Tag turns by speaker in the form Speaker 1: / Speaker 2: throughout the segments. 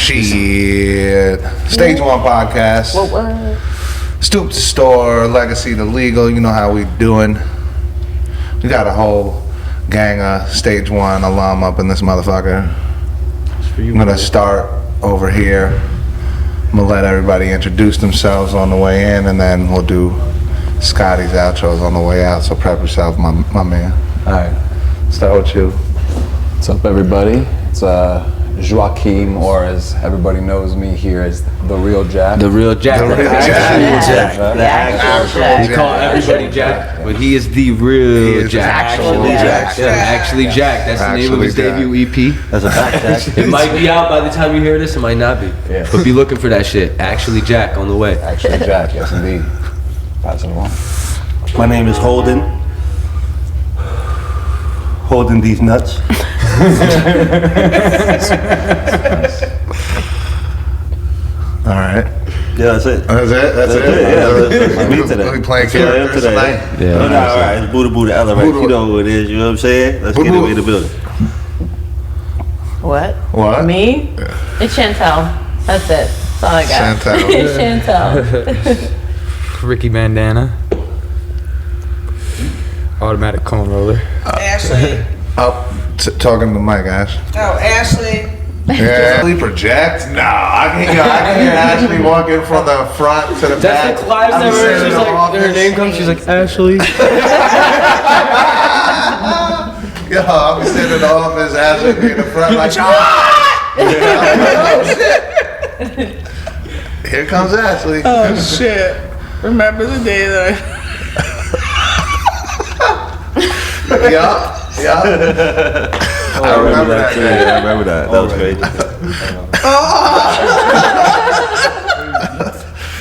Speaker 1: Shit. Stage 1 podcast.
Speaker 2: What?
Speaker 1: Stoop to store, legacy to legal. You know how we doing. We got a whole gang of Stage 1 alum up in this motherfucker. I'm gonna start over here. I'm gonna let everybody introduce themselves on the way in, and then we'll do Scotty's outros on the way out. So prep yourself, my man. All right, start with you.
Speaker 3: What's up, everybody? It's Joaquim, or as everybody knows me here as the real Jack.
Speaker 4: The real Jack.
Speaker 1: The real
Speaker 4: Jack.
Speaker 2: The actual Jack.
Speaker 4: We call everybody Jack, but he is the real Jack.
Speaker 2: Actually Jack.
Speaker 4: Yeah, actually Jack. That's the name of his debut EP.
Speaker 3: That's a fact, Jack.
Speaker 4: It might be out by the time you hear this, it might not be.
Speaker 3: Yeah.
Speaker 4: But be looking for that shit. Actually Jack on the way.
Speaker 3: Actually Jack, yes indeed. Pass it along.
Speaker 5: My name is Holden. Holding these nuts.
Speaker 1: All right.
Speaker 5: Yeah, that's it.
Speaker 1: That's it? That's it?
Speaker 5: Yeah, me today.
Speaker 1: We playing
Speaker 5: That's who I am
Speaker 1: characters
Speaker 5: today.
Speaker 1: tonight?
Speaker 4: Yeah.
Speaker 5: No, all right. It's Buddha Buddha Ella, right? You know who it is. You know what I'm saying? Let's get it in the building.
Speaker 2: What?
Speaker 1: What?
Speaker 2: Me? It's Chantel. That's it. That's all I got. Chantel.
Speaker 6: Ricky Bandana. Automatic cone roller.
Speaker 7: Ashley.
Speaker 1: Oh, talking to the mic, Ash.
Speaker 7: Oh, Ashley.
Speaker 1: Yeah. Ashley project? No, I can't Ashley walk in from the front to the back.
Speaker 4: That's the Clive's
Speaker 1: I'm
Speaker 4: never.
Speaker 1: sitting in
Speaker 4: She's
Speaker 1: the
Speaker 4: like,
Speaker 1: office.
Speaker 4: her name comes, she's like, Ashley.
Speaker 1: Yo, I'm sitting in the office, Ashley be in the front like, here comes Ashley.
Speaker 7: Oh shit! Remember the day that
Speaker 1: Yeah. I remember that day.
Speaker 5: Yeah, I remember that. That was crazy.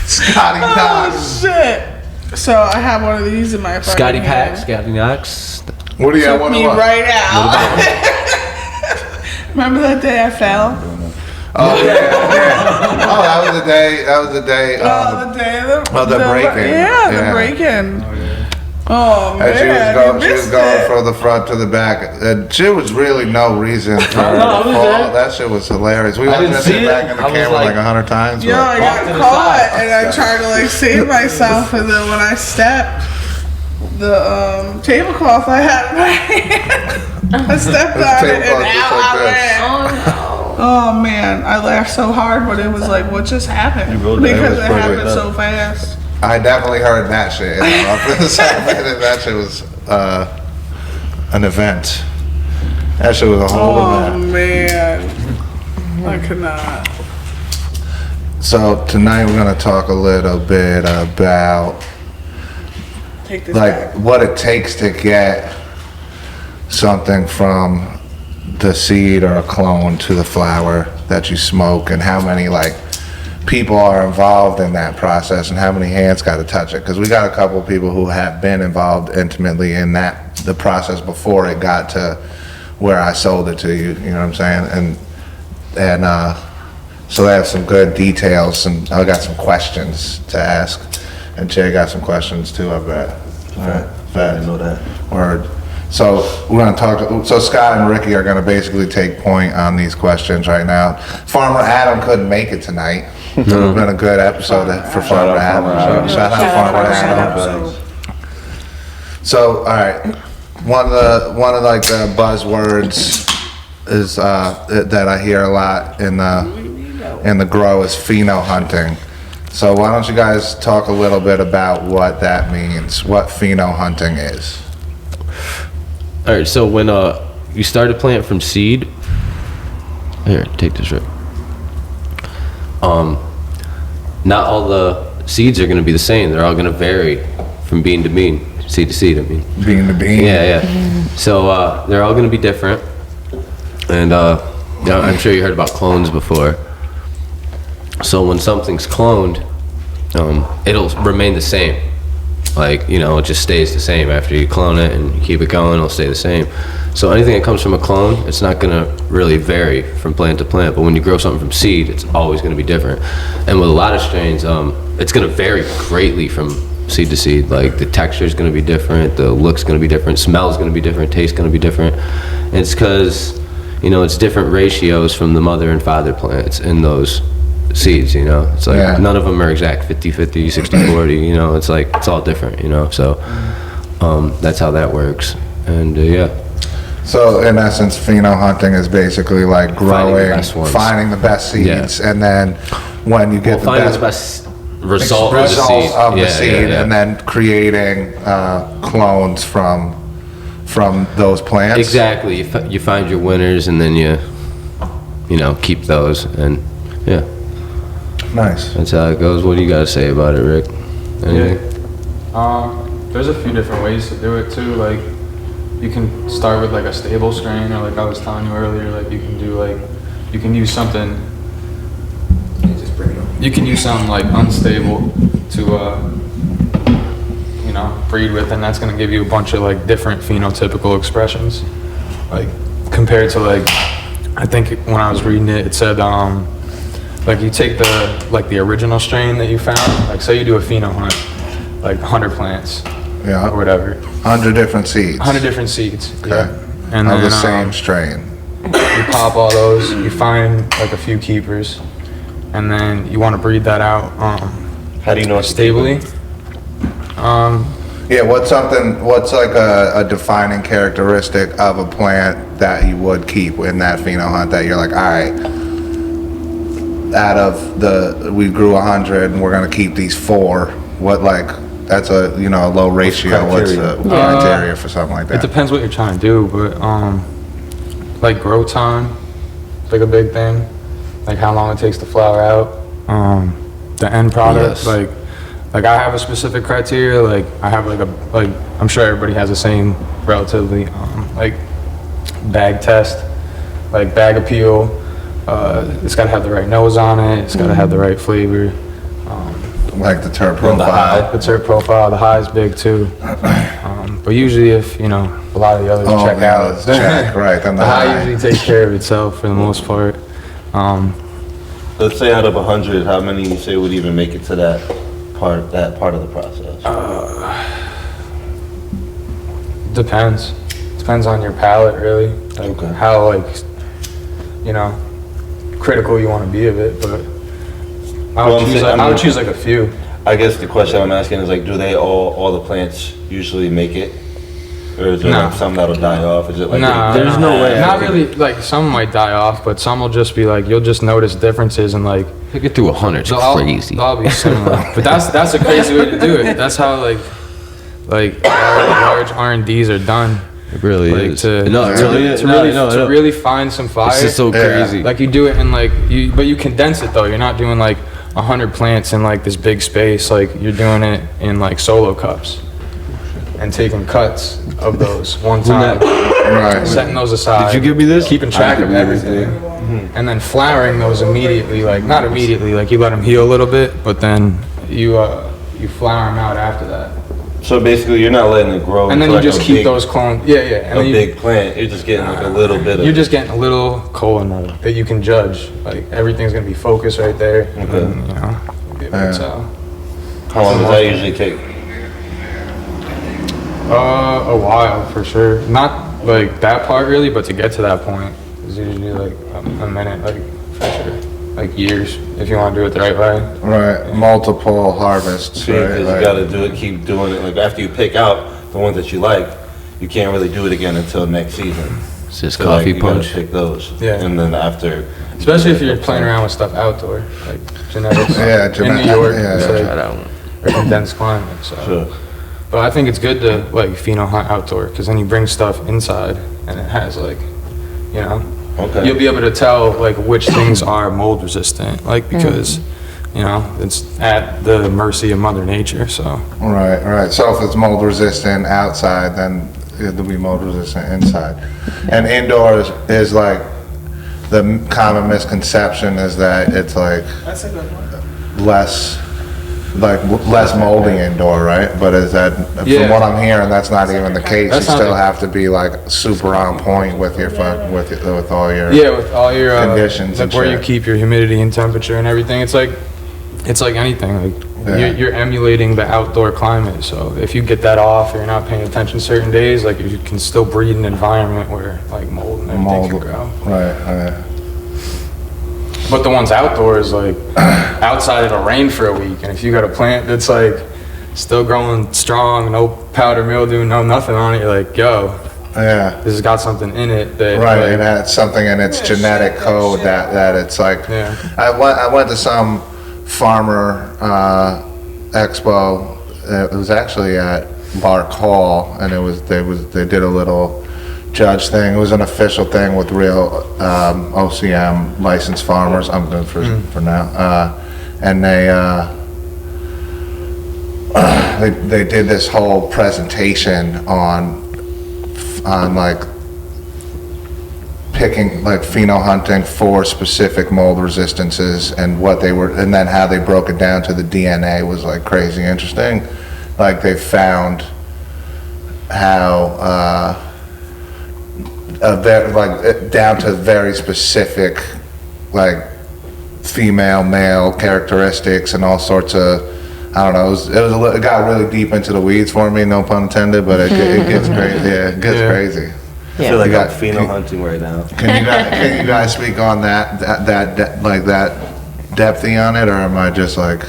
Speaker 1: Scotty
Speaker 7: Oh
Speaker 1: Knox.
Speaker 7: shit! So I have one of these in my fucking
Speaker 4: Scotty
Speaker 7: hand.
Speaker 4: Pack, Scotty Knox.
Speaker 1: What do you have?
Speaker 7: Took
Speaker 1: One
Speaker 7: me
Speaker 1: of what?
Speaker 7: right out. Remember that day I fell?
Speaker 1: Oh yeah. Oh, that was the day. That was the day.
Speaker 7: The day of
Speaker 1: the break-in.
Speaker 7: Yeah, the
Speaker 1: Yeah.
Speaker 7: break-in. Oh man,
Speaker 1: And she was
Speaker 7: you
Speaker 1: going
Speaker 7: missed it.
Speaker 1: from the front to the back. And shit was really no reason for her
Speaker 4: No, I
Speaker 1: to
Speaker 4: was
Speaker 1: fall.
Speaker 4: there.
Speaker 1: That shit was hilarious. We
Speaker 4: I
Speaker 1: watched
Speaker 4: didn't
Speaker 1: that
Speaker 4: see
Speaker 1: shit
Speaker 4: it.
Speaker 1: back in the
Speaker 4: I was
Speaker 1: camera
Speaker 4: like-
Speaker 1: like 100 times.
Speaker 7: Yo, I
Speaker 1: but-
Speaker 7: got caught and I tried to like save myself, and then when I stepped, the tablecloth I had in my hand, I stepped
Speaker 1: This
Speaker 7: on it
Speaker 1: tablecloth
Speaker 7: and
Speaker 1: just
Speaker 7: out
Speaker 1: like
Speaker 7: I
Speaker 1: this.
Speaker 7: went. Oh man, I laughed so hard, but it was like, what just happened?
Speaker 5: rolled it.
Speaker 7: Because
Speaker 1: It was
Speaker 7: it
Speaker 1: pretty
Speaker 7: happened
Speaker 1: good.
Speaker 7: so fast.
Speaker 1: I definitely heard that shit. That shit was an event. That shit was a whole
Speaker 7: Oh
Speaker 1: event.
Speaker 7: man, I could not.
Speaker 1: So tonight we're gonna talk a little bit about
Speaker 7: Take this
Speaker 1: like
Speaker 7: back.
Speaker 1: what it takes to get something from the seed or a clone to the flower that you smoke, and how many like people are involved in that process, and how many hands got to touch it, because we got a couple of people who have been involved intimately in the process before it got to where I sold it to you, you know what I'm saying? And so they have some good details, and I got some questions to ask, and Jay got some questions too, I bet.
Speaker 5: I didn't know that.
Speaker 1: Word. So we're gonna talk. So Scott and Ricky are gonna basically take point on these questions right now. Farmer Adam couldn't make it tonight. It would have been a good episode for Farmer Adam. Shout out Farmer Adam. So all right, one of like the buzzwords is that I hear a lot in the grow is pheno hunting. So why don't you guys talk a little bit about what that means, what pheno hunting is?
Speaker 4: All right, so when you start a plant from seed, here, take this rip. Not all the seeds are going to be the same. They're all going to vary from bean to bean, seed to seed. I mean,
Speaker 1: Being the bean.
Speaker 4: yeah. So they're all going to be different, and yeah, I'm sure you heard about clones before. So when something's cloned, it'll remain the same. Like, you know, it just stays the same. After you clone it and you keep it going, it'll stay the same. So anything that comes from a clone, it's not gonna really vary from plant to plant. But when you grow something from seed, it's always gonna be different. And with a lot of strains, it's gonna vary greatly from seed to seed. Like the texture is gonna be different, the look's gonna be different, smell's gonna be different, taste's gonna be different. And it's because you know, it's different ratios from the mother and father plants in those seeds, you know. It's like
Speaker 1: Yeah.
Speaker 4: none of them are exact 50-50, 60-40, you know. It's like it's all different, you know. So that's how that works. And yeah.
Speaker 1: So in essence, pheno hunting is basically like growing, finding the best seeds, and then when you get
Speaker 4: finding
Speaker 1: the best
Speaker 4: result
Speaker 1: results of the seed,
Speaker 4: yeah.
Speaker 1: and then creating clones from those plants.
Speaker 4: Exactly. You find your winners, and then you know, keep those, and yeah.
Speaker 1: Nice.
Speaker 4: That's how it goes. What do you got to say about it, Rick? Anything?
Speaker 6: There's a few different ways to do it too. Like, you can start with like a stable strain, or like I was telling you earlier, like you can do like, you can use something. You can use something like unstable to, you know, breed with, and that's gonna give you a bunch of like different phenotypical expressions. Like compared to like, I think when I was reading it, it said like you take the original strain that you found, like say you do a pheno hunt, like 100 plants,
Speaker 1: Yeah.
Speaker 6: or whatever.
Speaker 1: 100 different seeds.
Speaker 6: 100 different seeds.
Speaker 1: Okay.
Speaker 6: Yeah. And
Speaker 1: Of
Speaker 6: then
Speaker 1: the same strain.
Speaker 6: you pop all those, you find like a few keepers, and then you want to breed that out
Speaker 5: How do you know it's
Speaker 6: stably.
Speaker 1: Yeah, what's like a defining characteristic of a plant that you would keep in that pheno hunt that you're like, all right, we grew 100 and we're gonna keep these 4. What, like, that's a, you know, a low ratio. What's the criteria for something like
Speaker 6: It
Speaker 1: that?
Speaker 6: depends what you're trying to do, but like grow time, like a big thing, like how long it takes to flower out. The end product,
Speaker 4: Yes.
Speaker 6: like I have a specific criteria. Like I have like I'm sure everybody has the same relatively like bag test, like bag appeal. It's got to have the right nose on it. It's got to have the right flavor.
Speaker 1: Like the terp profile.
Speaker 6: The terp profile, the high is big too. But usually, if you know a lot of the others check out,
Speaker 1: let's check, right, then
Speaker 6: the high usually takes care of itself for the most part.
Speaker 5: Let's say out of 100, how many you say would even make it to that part of the process?
Speaker 6: Depends. Depends on your palate, really. Like
Speaker 5: Okay.
Speaker 6: how, like, you know, critical you want to be of it. But I would choose like a few.
Speaker 5: I guess the question I'm asking is like, do they all the plants usually make it? Or is there
Speaker 6: No.
Speaker 5: like some that'll die off? Is it like
Speaker 4: There's no way I
Speaker 6: Not
Speaker 4: could-
Speaker 6: really. Like some might die off, but some will just be like you'll just notice differences and like
Speaker 4: To get through 100 is
Speaker 6: they'll all-
Speaker 4: crazy.
Speaker 6: They'll all be similar. But that's a crazy way to do it. That's how like large R&Ds are done.
Speaker 4: It really
Speaker 6: Like
Speaker 4: is.
Speaker 6: to
Speaker 4: really,
Speaker 6: find some fire.
Speaker 4: It's just so crazy.
Speaker 6: Like you do it in like but you condense it though. You're not doing like 100 plants in like this big space. Like you're doing it in like solo cups and taking cuts of those one time,
Speaker 1: Right.
Speaker 6: setting those aside.
Speaker 4: Did you give me this?
Speaker 6: Keeping track of everything, and then flowering those immediately. Like not immediately. Like you let them heal a little bit, but then you flower them out after that.
Speaker 5: So basically, you're not letting it grow.
Speaker 6: And then
Speaker 5: into
Speaker 6: you
Speaker 5: like
Speaker 6: just
Speaker 5: a
Speaker 6: keep
Speaker 5: big-
Speaker 6: those clones. Yeah. And
Speaker 5: a
Speaker 6: then
Speaker 5: big plant. You're just getting like a little bit of.
Speaker 6: You're just getting a little colon that you can judge. Like everything's gonna be focused right there. And, you know, you'll be able to tell.
Speaker 5: How long does that usually take?
Speaker 6: A while for sure. Not like that part really, but to get to that point is usually like a minute, like for sure. Like years if you want to do it the right way.
Speaker 1: Right. Multiple harvests.
Speaker 5: See,
Speaker 1: Right.
Speaker 5: because you got to do it, keep doing it. Like after you pick out the ones that you like, you can't really do it again until next season.
Speaker 4: It's just
Speaker 5: So
Speaker 4: coffee
Speaker 5: like, you gotta
Speaker 4: punch.
Speaker 5: pick those.
Speaker 6: Yeah.
Speaker 5: And then after.
Speaker 6: Especially if you're playing around with stuff outdoor, like genetics.
Speaker 1: Yeah,
Speaker 6: in New York,
Speaker 1: yeah,
Speaker 6: it's
Speaker 1: yeah.
Speaker 6: like
Speaker 4: Try that one.
Speaker 6: a condensed climate. So.
Speaker 5: Sure.
Speaker 6: But I think it's good to like pheno hunt outdoor because then you bring stuff inside and it has like, you know,
Speaker 5: Okay.
Speaker 6: you'll be able to tell like which things are mold resistant, like because, you know, it's at the mercy of Mother Nature. So
Speaker 1: Right. So if it's mold resistant outside, then it'll be mold resistant inside. And indoors is like the common misconception is that it's like
Speaker 7: That's a good one.
Speaker 1: less moldy indoor, right? But is that from
Speaker 6: Yeah.
Speaker 1: what I'm hearing, that's not even the case.
Speaker 6: That's
Speaker 1: You
Speaker 6: not
Speaker 1: still
Speaker 6: the-
Speaker 1: have to be like super on point with your with all your
Speaker 6: with all your
Speaker 1: Conditions
Speaker 6: like
Speaker 1: and
Speaker 6: where you
Speaker 1: shit.
Speaker 6: keep your humidity and temperature and everything, it's like anything. Like
Speaker 1: Yeah.
Speaker 6: you're emulating the outdoor climate. So if you get that off, or you're not paying attention certain days, like you can still breed an environment where like mold and anything
Speaker 1: mold.
Speaker 6: can grow.
Speaker 1: Right.
Speaker 6: But the ones outdoors, like outside, it'll rain for a week, and if you got a plant that's like still growing strong, no powder mildew, no nothing on it, you're like, yo,
Speaker 1: Yeah.
Speaker 6: this has got something in it that
Speaker 1: Right,
Speaker 6: like,
Speaker 1: it had something in its genetic code that it's like.
Speaker 6: Yeah.
Speaker 1: I went to some farmer expo. It was actually at Bark Hall, and they did a little judge thing. It was an official thing with real OCM licensed farmers. I'm good for now. And they did this whole presentation on like picking, like pheno hunting for specific mold resistances and what they were, and then how they broke it down to the DNA was like crazy interesting. Like they found how down to very specific like female male characteristics and all sorts of, I don't know, it got really deep into the weeds for me, no pun intended, but it gets crazy. Yeah, it gets crazy.
Speaker 5: I feel like
Speaker 1: You
Speaker 5: I'm
Speaker 1: got-
Speaker 5: pheno hunting right now.
Speaker 1: Can you guys speak on that depthy on it, or am I just like,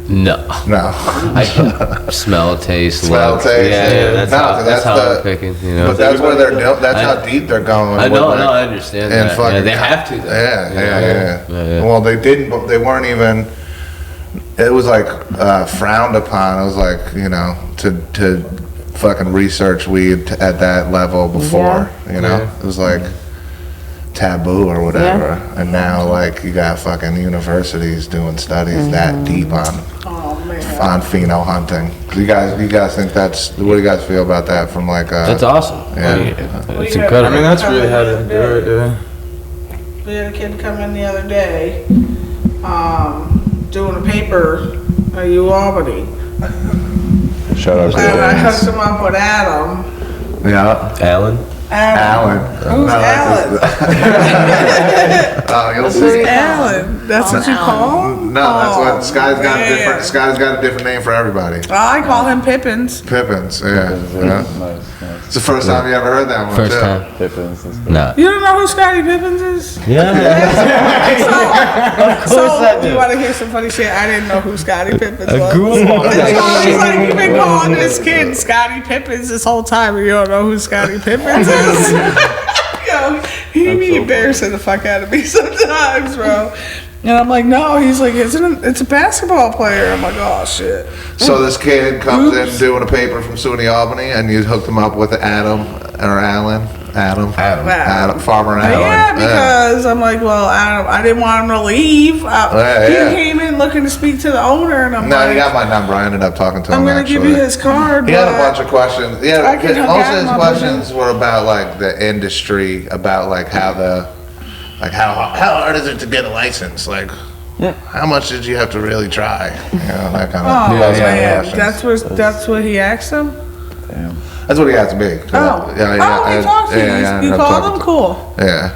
Speaker 4: No.
Speaker 1: no?
Speaker 4: I can smell, taste,
Speaker 1: Smell,
Speaker 4: look.
Speaker 1: taste,
Speaker 4: Yeah,
Speaker 1: no,
Speaker 4: that's how
Speaker 1: the-
Speaker 4: I'm picking, you know.
Speaker 1: But that's where that's how deep they're going.
Speaker 4: I know,
Speaker 1: with, like,
Speaker 4: I understand
Speaker 1: and
Speaker 4: that.
Speaker 1: fucking-
Speaker 4: Yeah, they have to. Though.
Speaker 1: Yeah. Well, they didn't. They weren't even. It was like frowned upon. It was like, you know, to fucking research weed at that level before. You know, it was like taboo or whatever. And now, like, you got fucking universities doing studies that deep on pheno hunting. You guys think that's? What do you guys feel about that? From like,
Speaker 4: That's awesome.
Speaker 1: Yeah.
Speaker 4: It's
Speaker 6: I
Speaker 4: incredible.
Speaker 6: mean, that's really how to do it. Yeah.
Speaker 7: We had a kid come in the other day, doing a paper at Albany.
Speaker 3: Shout out to
Speaker 7: And I
Speaker 3: the
Speaker 7: hooked him up with Adam.
Speaker 1: Yeah.
Speaker 4: Alan?
Speaker 1: Alan.
Speaker 7: Who's Alan?
Speaker 1: Oh, you'll
Speaker 7: Who's
Speaker 1: see.
Speaker 7: Alan? That's what you call him?
Speaker 1: No, that's what Sky's got a
Speaker 7: man.
Speaker 1: different. Sky's got a different name for everybody.
Speaker 7: I call him Pippins.
Speaker 1: Pippins, yeah.
Speaker 3: Nice.
Speaker 1: It's the first time you ever heard that one.
Speaker 4: First
Speaker 1: too.
Speaker 4: time?
Speaker 3: Pippins.
Speaker 4: Nah.
Speaker 7: You don't know who Scottie Pippins is?
Speaker 5: Yeah.
Speaker 7: So, you want to hear some funny shit? I didn't know who Scottie Pippins was.
Speaker 4: grew up on that
Speaker 7: He's like, you've been calling this kid Scottie Pippins this whole time, and you don't know who Scottie Pippins is? Yo, he be embarrassing the fuck out of me sometimes, bro. And I'm like, no. He's like, it's a basketball player. I'm like, oh shit.
Speaker 1: So this kid comes in doing a paper from SUNY Albany, and you hooked him up with Adam or Alan. Adam, Farmer Alan.
Speaker 7: Yeah, because I'm like, well, I didn't want him to leave. He came in looking to speak to the owner, and I'm
Speaker 1: No,
Speaker 7: like,
Speaker 1: he got my number. I ended up talking to him.
Speaker 7: I'm gonna
Speaker 1: actually.
Speaker 7: give you his card.
Speaker 1: He had a
Speaker 7: but-
Speaker 1: bunch of questions. Yeah,
Speaker 7: I can hook
Speaker 1: most of
Speaker 7: Adam
Speaker 1: his
Speaker 7: up with
Speaker 1: questions were about like the industry, about like how how hard is it to get a license? Like, how much did you have to really try? You know, that kind of.
Speaker 7: Oh
Speaker 1: those kind of
Speaker 7: man,
Speaker 1: questions.
Speaker 7: that's what he asked him.
Speaker 1: That's what he asked me.
Speaker 7: Oh, he talked to you.
Speaker 1: I ended
Speaker 7: You
Speaker 1: up
Speaker 7: called
Speaker 1: talking
Speaker 7: him?
Speaker 1: to-
Speaker 7: Cool.
Speaker 1: Yeah,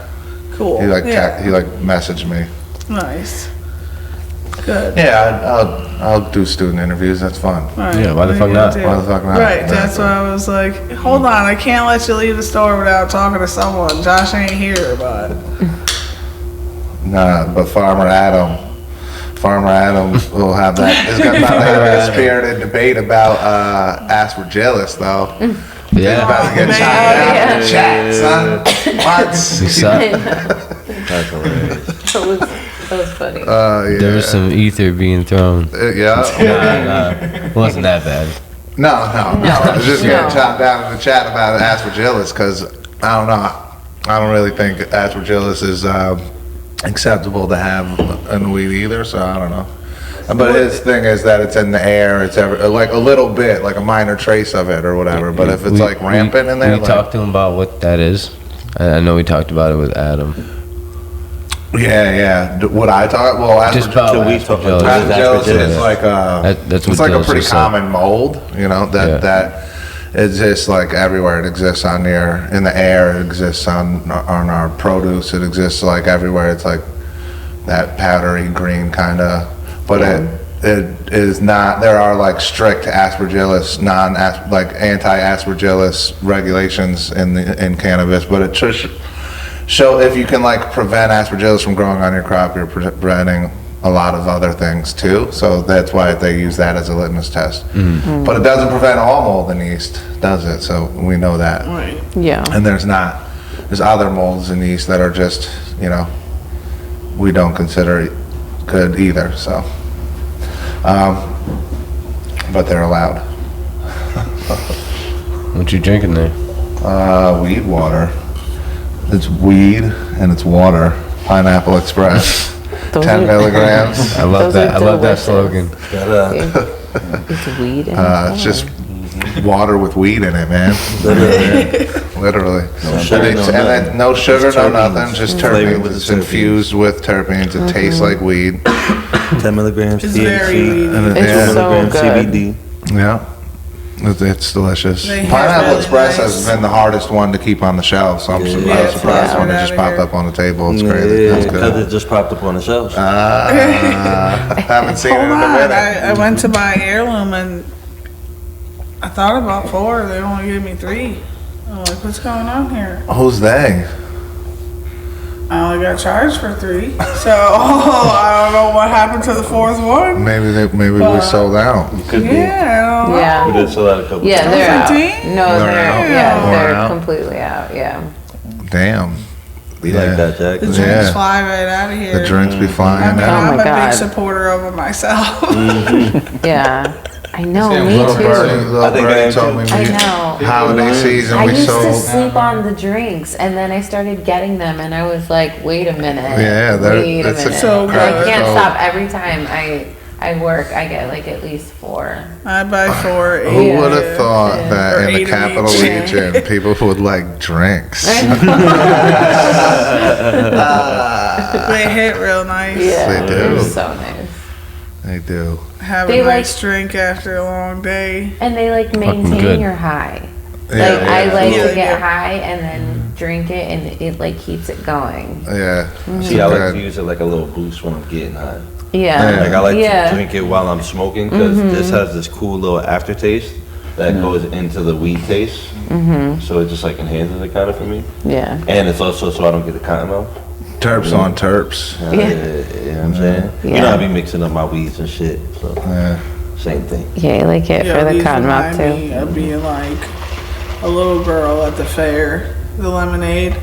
Speaker 7: Cool.
Speaker 1: he like
Speaker 7: yeah.
Speaker 1: he like messaged me.
Speaker 7: Nice. Good.
Speaker 1: Yeah, I'll do student interviews. That's fun.
Speaker 7: All right,
Speaker 4: Yeah, why the
Speaker 7: what
Speaker 4: fuck
Speaker 7: are you
Speaker 4: not?
Speaker 7: gonna do?
Speaker 1: Why the fuck not?
Speaker 7: Right, that's why I was like, hold on, I can't let you leave the store without talking to someone. Josh ain't here, but
Speaker 1: Nah, but Farmer Adam will have that. He's got about to have a spirited debate about aspergillus, though. He's
Speaker 4: Yeah.
Speaker 1: about to get
Speaker 7: man.
Speaker 1: chopped down in the chat, son. What?
Speaker 4: We suck.
Speaker 5: That's hilarious.
Speaker 2: That was funny.
Speaker 1: Yeah.
Speaker 4: There was some ether being thrown.
Speaker 1: Yeah.
Speaker 4: It wasn't that bad.
Speaker 1: No. I was just getting
Speaker 2: No.
Speaker 1: chopped down in the chat about aspergillus because I don't know. I don't really think aspergillus is acceptable to have in weed either. So I don't know. But his thing is that it's in the air. It's like a little bit, like a minor trace of it or whatever. But if it's like rampant in there,
Speaker 4: We
Speaker 1: like,
Speaker 4: talked to him about what that is. I know we talked about it with Adam.
Speaker 1: yeah. Would I talk? Well,
Speaker 4: Just about
Speaker 5: Can we talk
Speaker 4: aspergillus.
Speaker 5: about
Speaker 1: aspergillus is
Speaker 5: aspergillus?
Speaker 1: like
Speaker 4: That's
Speaker 1: it's
Speaker 4: what
Speaker 1: like a
Speaker 4: Gillis
Speaker 1: pretty
Speaker 4: was saying.
Speaker 1: common mold. You know that exists like everywhere. It exists in the air. It exists on our produce. It exists like everywhere. It's like that powdery green kind of. But it is not. There are like strict aspergillus, anti-aspergillus regulations in cannabis. But it show if you can like prevent aspergillus from growing on your crop, you're preventing a lot of other things too. So that's why they use that as a litmus test. But it doesn't prevent all mold and yeast, does it? So we know that.
Speaker 7: Right.
Speaker 2: Yeah.
Speaker 1: And there's other molds and yeast that are just, you know, we don't consider good either. So, but they're allowed.
Speaker 4: What you drinking there?
Speaker 1: Weed water. It's weed and it's water. Pineapple Express.
Speaker 2: Those
Speaker 1: 10
Speaker 2: are-
Speaker 1: milligrams.
Speaker 4: I love
Speaker 2: Those
Speaker 4: that.
Speaker 2: are
Speaker 4: I love that
Speaker 2: delicious.
Speaker 4: slogan.
Speaker 2: It's weed and
Speaker 1: It's just water with weed in it, man. Literally.
Speaker 5: No sugar,
Speaker 1: And
Speaker 5: no
Speaker 1: then
Speaker 5: nothing.
Speaker 1: no sugar,
Speaker 5: Just
Speaker 1: no
Speaker 5: terpenes.
Speaker 1: nothing, just
Speaker 5: Flavored
Speaker 1: terpenes.
Speaker 5: with
Speaker 1: It's
Speaker 5: the terpenes.
Speaker 1: infused with terpenes. It tastes like weed.
Speaker 5: 10 milligrams
Speaker 7: It's
Speaker 5: THC,
Speaker 7: very weedy.
Speaker 1: And
Speaker 2: It's
Speaker 1: yeah,
Speaker 2: so
Speaker 5: milligrams
Speaker 2: good.
Speaker 5: CBD.
Speaker 1: yeah. It's delicious.
Speaker 7: They have
Speaker 1: Pineapple
Speaker 7: really
Speaker 1: Express
Speaker 7: nice-
Speaker 1: has been the hardest one to keep on the shelf, so I'm
Speaker 5: Yeah.
Speaker 1: surprised,
Speaker 7: Yeah,
Speaker 1: surprised
Speaker 7: yeah.
Speaker 1: when it just popped up on the table. It's crazy.
Speaker 5: Yeah,
Speaker 1: It's
Speaker 5: because
Speaker 1: good.
Speaker 5: it just popped up on the shelves.
Speaker 1: Haven't seen it
Speaker 7: Hold
Speaker 1: in a
Speaker 7: on,
Speaker 1: minute.
Speaker 7: I went to buy heirloom and I thought about 4. They only gave me 3. I'm like, what's going on here?
Speaker 1: Who's they?
Speaker 7: I only got charged for 3, so I don't know what happened to the 4th one.
Speaker 1: Maybe we sold out.
Speaker 5: Could be.
Speaker 7: Yeah, I don't know.
Speaker 2: Yeah.
Speaker 5: We did sell out a couple
Speaker 2: Yeah, they're out.
Speaker 7: 15?
Speaker 2: No,
Speaker 1: They're
Speaker 2: they're
Speaker 1: out.
Speaker 2: yeah,
Speaker 1: They're
Speaker 2: they're
Speaker 1: out.
Speaker 2: completely out. Yeah.
Speaker 1: Damn.
Speaker 5: We like that, Jack.
Speaker 7: The drinks
Speaker 1: Yeah.
Speaker 7: fly right out of here.
Speaker 1: The drinks be
Speaker 7: I
Speaker 1: flying
Speaker 7: mean,
Speaker 1: out.
Speaker 7: I'm
Speaker 2: Oh my
Speaker 7: a
Speaker 2: God.
Speaker 7: big supporter of it myself.
Speaker 2: Yeah. I know.
Speaker 6: Yeah,
Speaker 2: Me
Speaker 6: little
Speaker 2: too.
Speaker 1: Little
Speaker 5: I think
Speaker 1: Birdie
Speaker 5: I am
Speaker 1: told me
Speaker 5: too.
Speaker 2: I
Speaker 1: we-
Speaker 2: know.
Speaker 1: holiday season
Speaker 2: I
Speaker 1: we
Speaker 2: used to
Speaker 1: sold.
Speaker 2: sleep on the drinks, and then I started getting them, and I was like, "Wait a minute!
Speaker 1: Yeah,
Speaker 2: wait a
Speaker 1: that's a-
Speaker 2: minute!
Speaker 7: So
Speaker 2: And I
Speaker 7: good.
Speaker 2: can't
Speaker 1: So-
Speaker 2: stop. Every time I work, I get like at least 4.
Speaker 7: I buy 4, 8.
Speaker 1: Who would have thought
Speaker 2: Yeah.
Speaker 1: that
Speaker 7: Or
Speaker 1: in the
Speaker 7: 8 of
Speaker 1: capital
Speaker 7: each.
Speaker 1: region people would like drinks?
Speaker 2: I know.
Speaker 7: They hit real nice.
Speaker 2: Yeah,
Speaker 1: They do.
Speaker 2: they're so nice,
Speaker 1: They do.
Speaker 7: Have
Speaker 2: They
Speaker 7: a nice
Speaker 2: like-
Speaker 7: drink after a long day.
Speaker 2: and they like maintain
Speaker 4: good.
Speaker 2: your high.
Speaker 1: Yeah,
Speaker 2: Like I
Speaker 1: yeah.
Speaker 2: like
Speaker 7: Yeah,
Speaker 2: to get
Speaker 7: yeah.
Speaker 2: high and then drink it, and it like keeps it going.
Speaker 1: Yeah.
Speaker 5: See, I like
Speaker 1: Good.
Speaker 5: to use it like a little boost when I'm getting high.
Speaker 2: Yeah,
Speaker 1: Yeah.
Speaker 5: Like I like
Speaker 2: yeah.
Speaker 5: to drink it while I'm smoking because this has this cool little aftertaste that goes into the weed taste. So it just like enhances it kind of for me.
Speaker 2: Yeah.
Speaker 5: And it's also so I don't get the cotton mouth.
Speaker 1: Terps on terps.
Speaker 5: You know what I'm saying? You
Speaker 2: Yeah.
Speaker 5: know I be mixing up my weeds and shit. So
Speaker 1: Yeah.
Speaker 5: same thing.
Speaker 2: Yeah, I like it
Speaker 7: Yo,
Speaker 2: for the
Speaker 7: these
Speaker 2: cotton mouth
Speaker 7: remind
Speaker 2: too.
Speaker 7: me of being like a little girl at the fair. The lemonade.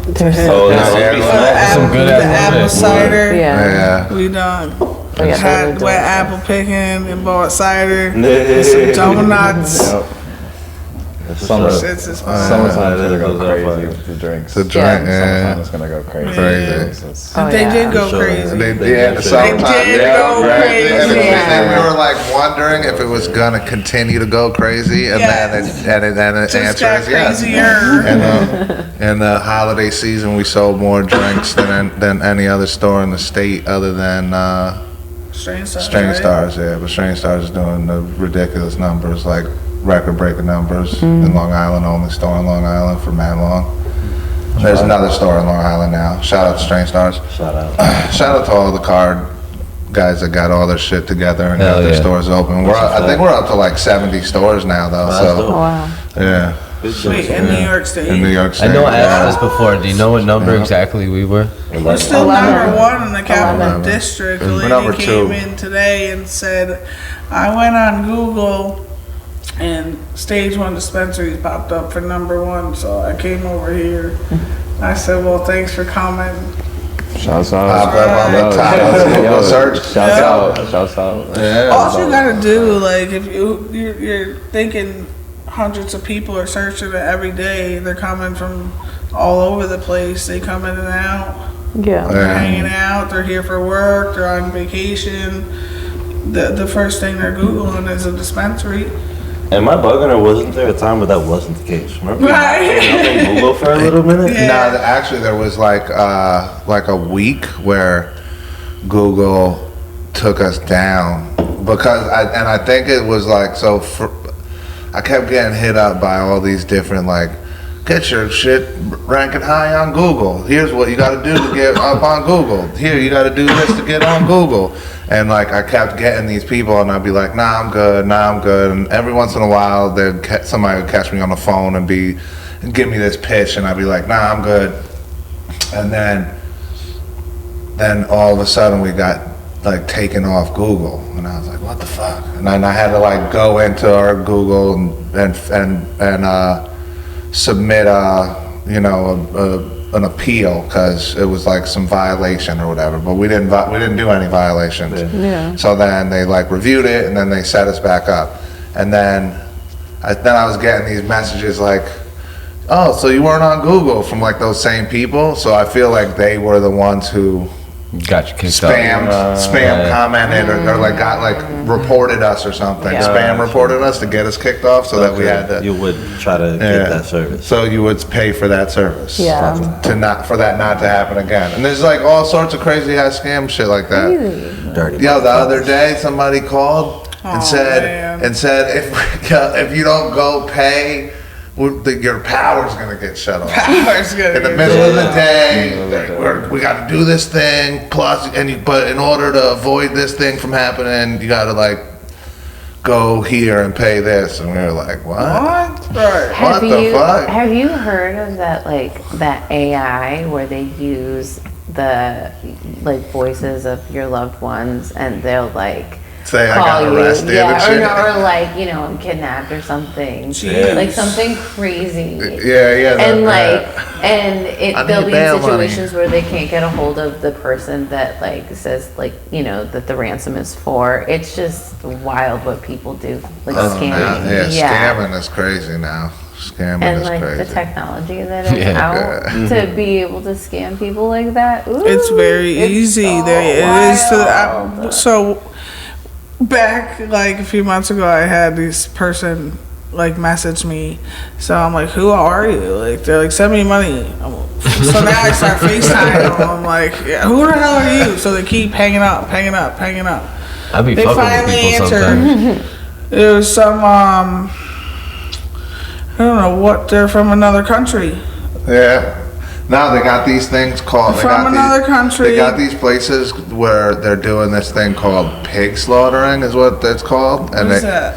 Speaker 2: They're so
Speaker 5: Oh,
Speaker 2: good.
Speaker 5: that's
Speaker 6: Some good
Speaker 7: the
Speaker 6: ass
Speaker 7: apple
Speaker 6: shit.
Speaker 7: cider.
Speaker 2: Yeah.
Speaker 1: Yeah.
Speaker 7: We done.
Speaker 2: Yeah, those are
Speaker 7: Had went
Speaker 2: delicious.
Speaker 7: apple picking and bought cider.
Speaker 5: Yeah.
Speaker 7: Donuts.
Speaker 3: Summer,
Speaker 7: Shit's just fun.
Speaker 3: summertime
Speaker 5: Yeah,
Speaker 3: is gonna
Speaker 5: those
Speaker 3: go
Speaker 5: are
Speaker 3: crazy
Speaker 5: fun.
Speaker 3: with the drinks.
Speaker 1: The drink,
Speaker 3: Summertime
Speaker 1: yeah.
Speaker 3: is gonna go crazy.
Speaker 1: Crazy.
Speaker 2: Oh,
Speaker 7: They
Speaker 2: yeah.
Speaker 7: did go
Speaker 5: Sure.
Speaker 7: crazy.
Speaker 1: Yeah, sometimes.
Speaker 7: They did
Speaker 1: Yeah,
Speaker 7: go
Speaker 1: right.
Speaker 7: crazy.
Speaker 1: And
Speaker 2: Yeah.
Speaker 1: we were like wondering if it was gonna continue to go crazy, and
Speaker 7: Yeah.
Speaker 1: then the
Speaker 7: Just
Speaker 1: answer
Speaker 7: got
Speaker 1: is yes.
Speaker 7: crazier.
Speaker 1: In the holiday season, we sold more drinks than any other store in the state, other than
Speaker 7: Strange stuff.
Speaker 1: Strange
Speaker 7: right?
Speaker 1: Stars. Yeah, but Strange Stars is doing the ridiculous numbers, like record-breaking numbers in Long Island. Only store in Long Island for mad long. There's another store in Long Island now. Shout out to Strange Stars.
Speaker 5: Shout out.
Speaker 1: Shout out to all the card guys that got all their shit together and
Speaker 4: Hell
Speaker 1: got their
Speaker 4: yeah.
Speaker 1: stores open. I think we're up to like 70 stores now, though.
Speaker 5: That's
Speaker 1: So
Speaker 5: dope.
Speaker 2: Oh, wow.
Speaker 1: yeah,
Speaker 7: Wait, in New York State.
Speaker 1: in New York
Speaker 4: I
Speaker 1: State.
Speaker 4: know I asked this before. Do you know what number exactly we were?
Speaker 7: We're still
Speaker 2: 11.
Speaker 7: number 1 in the capital
Speaker 2: 11.
Speaker 7: district. The
Speaker 1: We're
Speaker 7: lady
Speaker 1: number
Speaker 7: came
Speaker 1: 2.
Speaker 7: in today and said, I went on Google and Stage 1 dispensaries popped up for number 1, so I came over here. I said, well, thanks for coming.
Speaker 3: Shouts
Speaker 1: Pop
Speaker 3: out.
Speaker 1: up on the top of the Google search.
Speaker 3: Shouts out. Shouts out.
Speaker 1: Yeah.
Speaker 7: All you gotta do, like, if you're thinking hundreds of people are searching it every day, they're coming from all over the place. They come in and out.
Speaker 2: Yeah.
Speaker 7: They're
Speaker 1: Yeah.
Speaker 7: hanging out, they're here for work, they're on vacation. The first thing they're Googling is a dispensary.
Speaker 5: Am I bugging or wasn't there a time where that wasn't the case? Remember?
Speaker 7: Right.
Speaker 5: I on Google for a little minute?
Speaker 7: Yeah.
Speaker 1: No, actually, there was like a week where Google took us down because I think it was like I kept getting hit up by all these different like, get your shit ranking high on Google. Here's what you got to do to get up on Google. Here, you got to do this to get on Google. And like I kept getting these people, and I'd be like, nah, I'm good. And every once in a while, somebody would catch me on the phone and give me this pitch, and I'd be like, nah, I'm good. And then all of a sudden we got like taken off Google, and I was like, what the fuck? And then I had to like go into our Google and submit an appeal because it was like some violation or whatever, but we didn't do any violations.
Speaker 2: Yeah.
Speaker 1: So then they like reviewed it, and then they set us back up. And then I was getting these messages like, oh, so you weren't on Google from like those same people. So I feel like they were the ones who
Speaker 4: Got you kicked
Speaker 1: spam commented or like got like reported us or something.
Speaker 2: Yeah.
Speaker 1: Spam reported us to get us kicked off, so that we had to.
Speaker 5: You would try to get that service.
Speaker 1: So you would pay for that service.
Speaker 2: Yeah.
Speaker 1: For that not to happen again. And there's like all sorts of crazy ass scam shit like that.
Speaker 5: Dirty.
Speaker 1: Yo, the other day somebody called and said if you don't go pay, your power's gonna get shut off. In the middle of the day, we got to do this thing. Plus, but in order to avoid this thing from happening, you got to like go here and pay this. And we were like, what? What the fuck?
Speaker 2: Have you heard of that, like that AI where they use the like voices of your loved ones and they'll like
Speaker 1: Say I
Speaker 2: call
Speaker 1: got
Speaker 2: you,
Speaker 1: arrested and shit.
Speaker 2: or like I'm kidnapped or something, like something crazy.
Speaker 1: Yeah.
Speaker 2: And there'll be
Speaker 1: bail
Speaker 2: situations where they can't get a hold of the person that like says like that the ransom is for. It's just wild what people do, like scamming.
Speaker 1: Scamming is crazy now. Scamming
Speaker 2: And
Speaker 1: is
Speaker 2: like
Speaker 1: crazy.
Speaker 2: the technology that is out to be able to scam people like that. Ooh,
Speaker 7: It's very easy. So back like a few months ago, I had this person like message me. So I'm like, who are you? Like they're like, send me money. So now I start FaceTiming them. I'm like, yeah, who the hell are you? So they keep hanging up.
Speaker 4: I'd be
Speaker 7: They
Speaker 4: fucking
Speaker 7: finally
Speaker 4: with people
Speaker 7: answered.
Speaker 4: sometimes.
Speaker 7: It was some I don't know what. They're from another country.
Speaker 1: Yeah. Now they got these things called.
Speaker 7: From another country.
Speaker 1: They got these places where they're doing this thing called pig slaughtering, is what it's called. And
Speaker 7: What is that?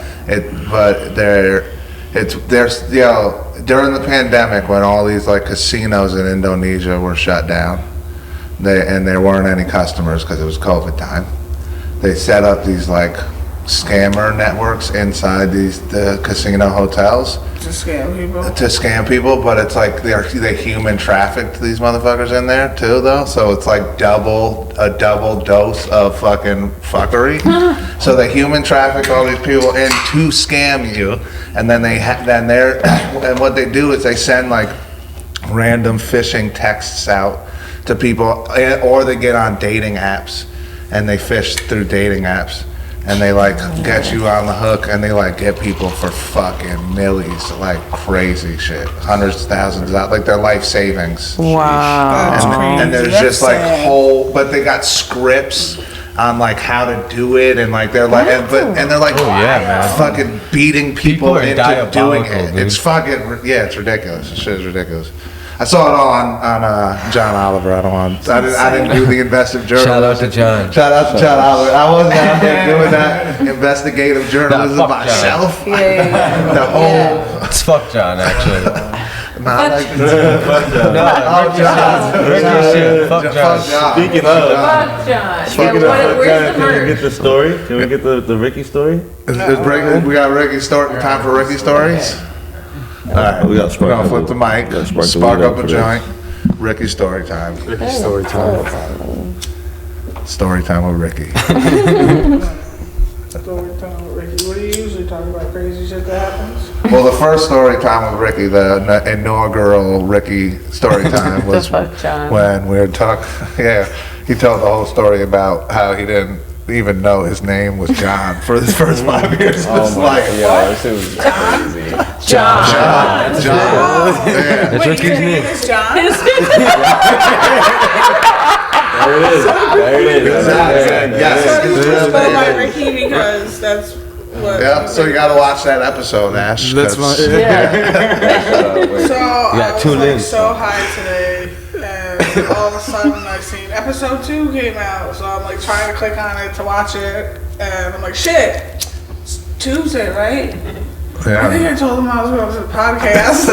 Speaker 1: During the pandemic when all these like casinos in Indonesia were shut down, there weren't any customers because it was COVID time. They set up these like scammer networks inside the casino hotels
Speaker 7: To scam people.
Speaker 1: but it's like they human trafficked these motherfuckers in there too, though. So it's like a double dose of fucking fuckery. So they human traffic all these people in to scam you, and then and what they do is they send like random phishing texts out to people, or they get on dating apps and they fish through dating apps. And they like get you on the hook, and they like get people for fucking millies, like crazy shit, hundreds of thousands, like their life savings.
Speaker 2: Wow.
Speaker 1: And there's just like but they got scripts on like how to do it, and like they're like, and they're like, fucking beating people
Speaker 4: are
Speaker 1: into doing
Speaker 4: diabolical,
Speaker 1: it.
Speaker 4: dude.
Speaker 1: It's fucking, it's ridiculous. This shit is ridiculous. I saw it all on John Oliver. I didn't do the investigative journalism.
Speaker 4: Shout out to John.
Speaker 1: Shout out to John Oliver. I wasn't out there doing that investigative journalism
Speaker 4: fuck
Speaker 1: myself.
Speaker 2: Yeah.
Speaker 1: The whole.
Speaker 4: It's fuck John, actually.
Speaker 1: Not like
Speaker 4: Fuck John.
Speaker 1: Fuck John.
Speaker 5: Speaking of,
Speaker 2: Fuck John. Where's the
Speaker 5: can we
Speaker 2: merch?
Speaker 5: get the story? Can we get the Ricky story?
Speaker 1: We got Ricky story. Time for Ricky stories. All right,
Speaker 5: We got
Speaker 1: we're gonna flip the mic, spark up a joint. Ricky story time.
Speaker 6: Story time.
Speaker 1: Story time with Ricky.
Speaker 7: Story time with Ricky. What do you usually talk about? Crazy shit that happens?
Speaker 1: Well, the first story time with Ricky, the inaugural Ricky story time was
Speaker 2: Fuck John.
Speaker 1: when we were talking. Yeah, he told the whole story about how he didn't even know his name was John for the first 5 years of his life.
Speaker 3: This is crazy.
Speaker 1: John.
Speaker 4: That's Ricky's name.
Speaker 7: It's John?
Speaker 3: There it is.
Speaker 1: Yes.
Speaker 7: Spell my Ricky because that's what.
Speaker 1: Yeah, so you gotta watch that episode, Ash.
Speaker 6: That's
Speaker 1: 'cause-
Speaker 7: So
Speaker 4: Yeah,
Speaker 7: I was
Speaker 4: tune
Speaker 7: like
Speaker 4: in.
Speaker 7: so high today, and all of a sudden I seen episode 2 came out. So I'm like trying to click on it to watch it, and I'm like, shit, it's Tuesday, right? I think I told him I was going to the podcast. I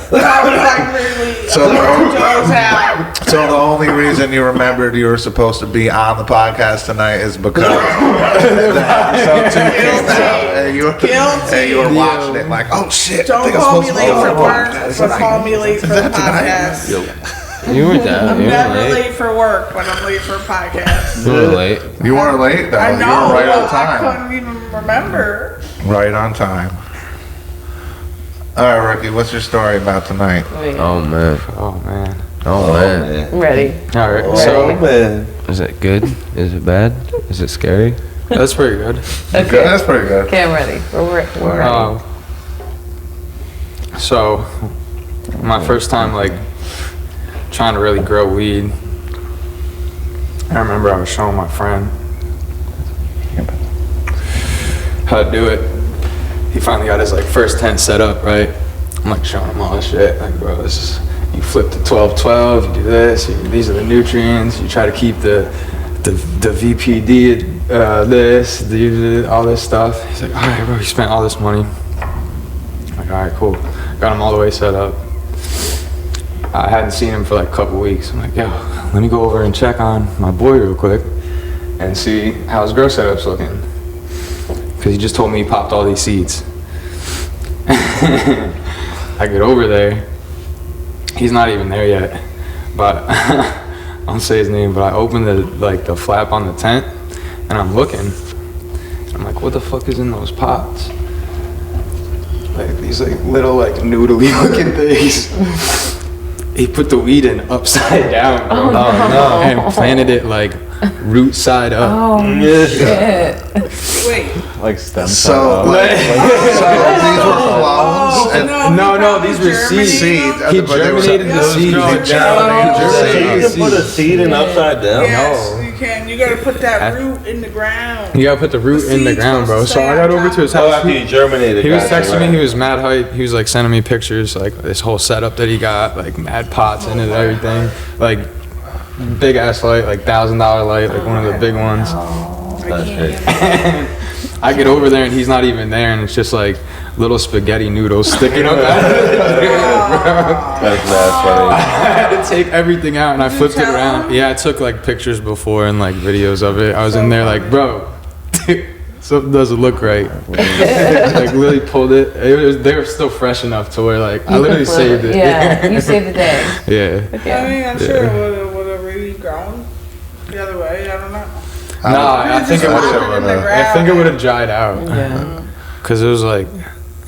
Speaker 7: was like really
Speaker 1: So the whole-
Speaker 7: Joe's house.
Speaker 1: So the only reason you remembered you were supposed to be on the podcast tonight is because the episode 2 came out and you were watching it like, oh shit, I
Speaker 7: Don't
Speaker 1: think I'm
Speaker 7: call
Speaker 1: supposed
Speaker 7: me
Speaker 1: to
Speaker 7: late
Speaker 1: be on
Speaker 7: for
Speaker 1: the
Speaker 7: work,
Speaker 1: podcast
Speaker 7: but
Speaker 1: tonight.
Speaker 7: call me late for the
Speaker 1: that tonight?
Speaker 7: podcast.
Speaker 4: You were down.
Speaker 7: I'm
Speaker 4: You were
Speaker 7: never
Speaker 4: late.
Speaker 7: late for work, but I'm late for podcasts.
Speaker 4: You were late.
Speaker 1: You weren't late though.
Speaker 7: I
Speaker 1: You
Speaker 7: know,
Speaker 1: were right on
Speaker 7: I
Speaker 1: time.
Speaker 7: couldn't even remember.
Speaker 1: Right on time. All right, Ricky, what's your story about tonight?
Speaker 4: Oh man.
Speaker 6: Oh man.
Speaker 4: Oh man.
Speaker 2: Ready?
Speaker 6: All right.
Speaker 5: Oh,
Speaker 6: So
Speaker 5: man.
Speaker 4: Is it good? Is it bad? Is it scary?
Speaker 6: that's pretty good.
Speaker 2: Okay.
Speaker 1: Good, that's pretty good.
Speaker 2: Okay, I'm ready. We're ready.
Speaker 6: So my first time like trying to really grow weed, I remember I was showing my friend how to do it. He finally got his like first tent set up, right? I'm like showing him all this shit. Like, bro, this is, you flip to 12-12, you do this, these are the nutrients, you try to keep the VPD, all this stuff. He's like, all right, bro, you spent all this money. I'm like, all right, cool. Got him all the way set up. I hadn't seen him for like a couple weeks. I'm like, yo, let me go over and check on my boy real quick and see how his grow setup's looking. Because he just told me he popped all these seeds. I get over there. He's not even there yet. But I don't say his name, but I open the flap on the tent and I'm looking. I'm like, what the fuck is in those pots? Like these like little like noodly looking things. He put the weed in upside down, bro.
Speaker 2: Oh, no.
Speaker 6: And planted it like root side up.
Speaker 2: Oh, shit.
Speaker 7: Wait.
Speaker 3: Like stem
Speaker 1: So,
Speaker 3: cell.
Speaker 1: so these were clones.
Speaker 7: Oh,
Speaker 1: and
Speaker 6: No, these were seeds.
Speaker 1: seeds.
Speaker 6: He
Speaker 1: but they were-
Speaker 6: germinated the
Speaker 1: those
Speaker 6: seeds.
Speaker 1: growing down.
Speaker 5: You can put a seed in upside down?
Speaker 7: Yes, you can. You gotta put that root in the ground.
Speaker 6: You gotta put the root in the
Speaker 7: seeds
Speaker 6: ground, bro.
Speaker 7: supposed to
Speaker 6: So
Speaker 7: stay
Speaker 6: I got
Speaker 7: on
Speaker 6: over
Speaker 7: top.
Speaker 6: to his
Speaker 5: Oh,
Speaker 6: house.
Speaker 5: after you germinated.
Speaker 6: He was
Speaker 5: gotcha,
Speaker 6: texting me.
Speaker 5: right.
Speaker 6: He was mad hype. He was like sending me pictures, like this whole setup that he got, like mad pots in it, everything, like big ass light, like $1,000 light, like one of the big ones.
Speaker 5: That's crazy.
Speaker 6: I get over there and he's not even there, and it's just like little spaghetti noodles sticking up out of it.
Speaker 5: That's funny.
Speaker 6: I had to take everything out and I flipped it around. Yeah, I took like pictures before and like videos of it. I was in there like, bro, something doesn't look right. Like literally pulled it. They were still fresh enough to where like I literally saved it.
Speaker 2: Yeah, you saved the day.
Speaker 6: Yeah.
Speaker 7: I mean, I'm sure it would have really grown the other way. I don't know.
Speaker 6: No, I think it would have. I think it would have dried out.
Speaker 2: Yeah.
Speaker 6: Cause it was like,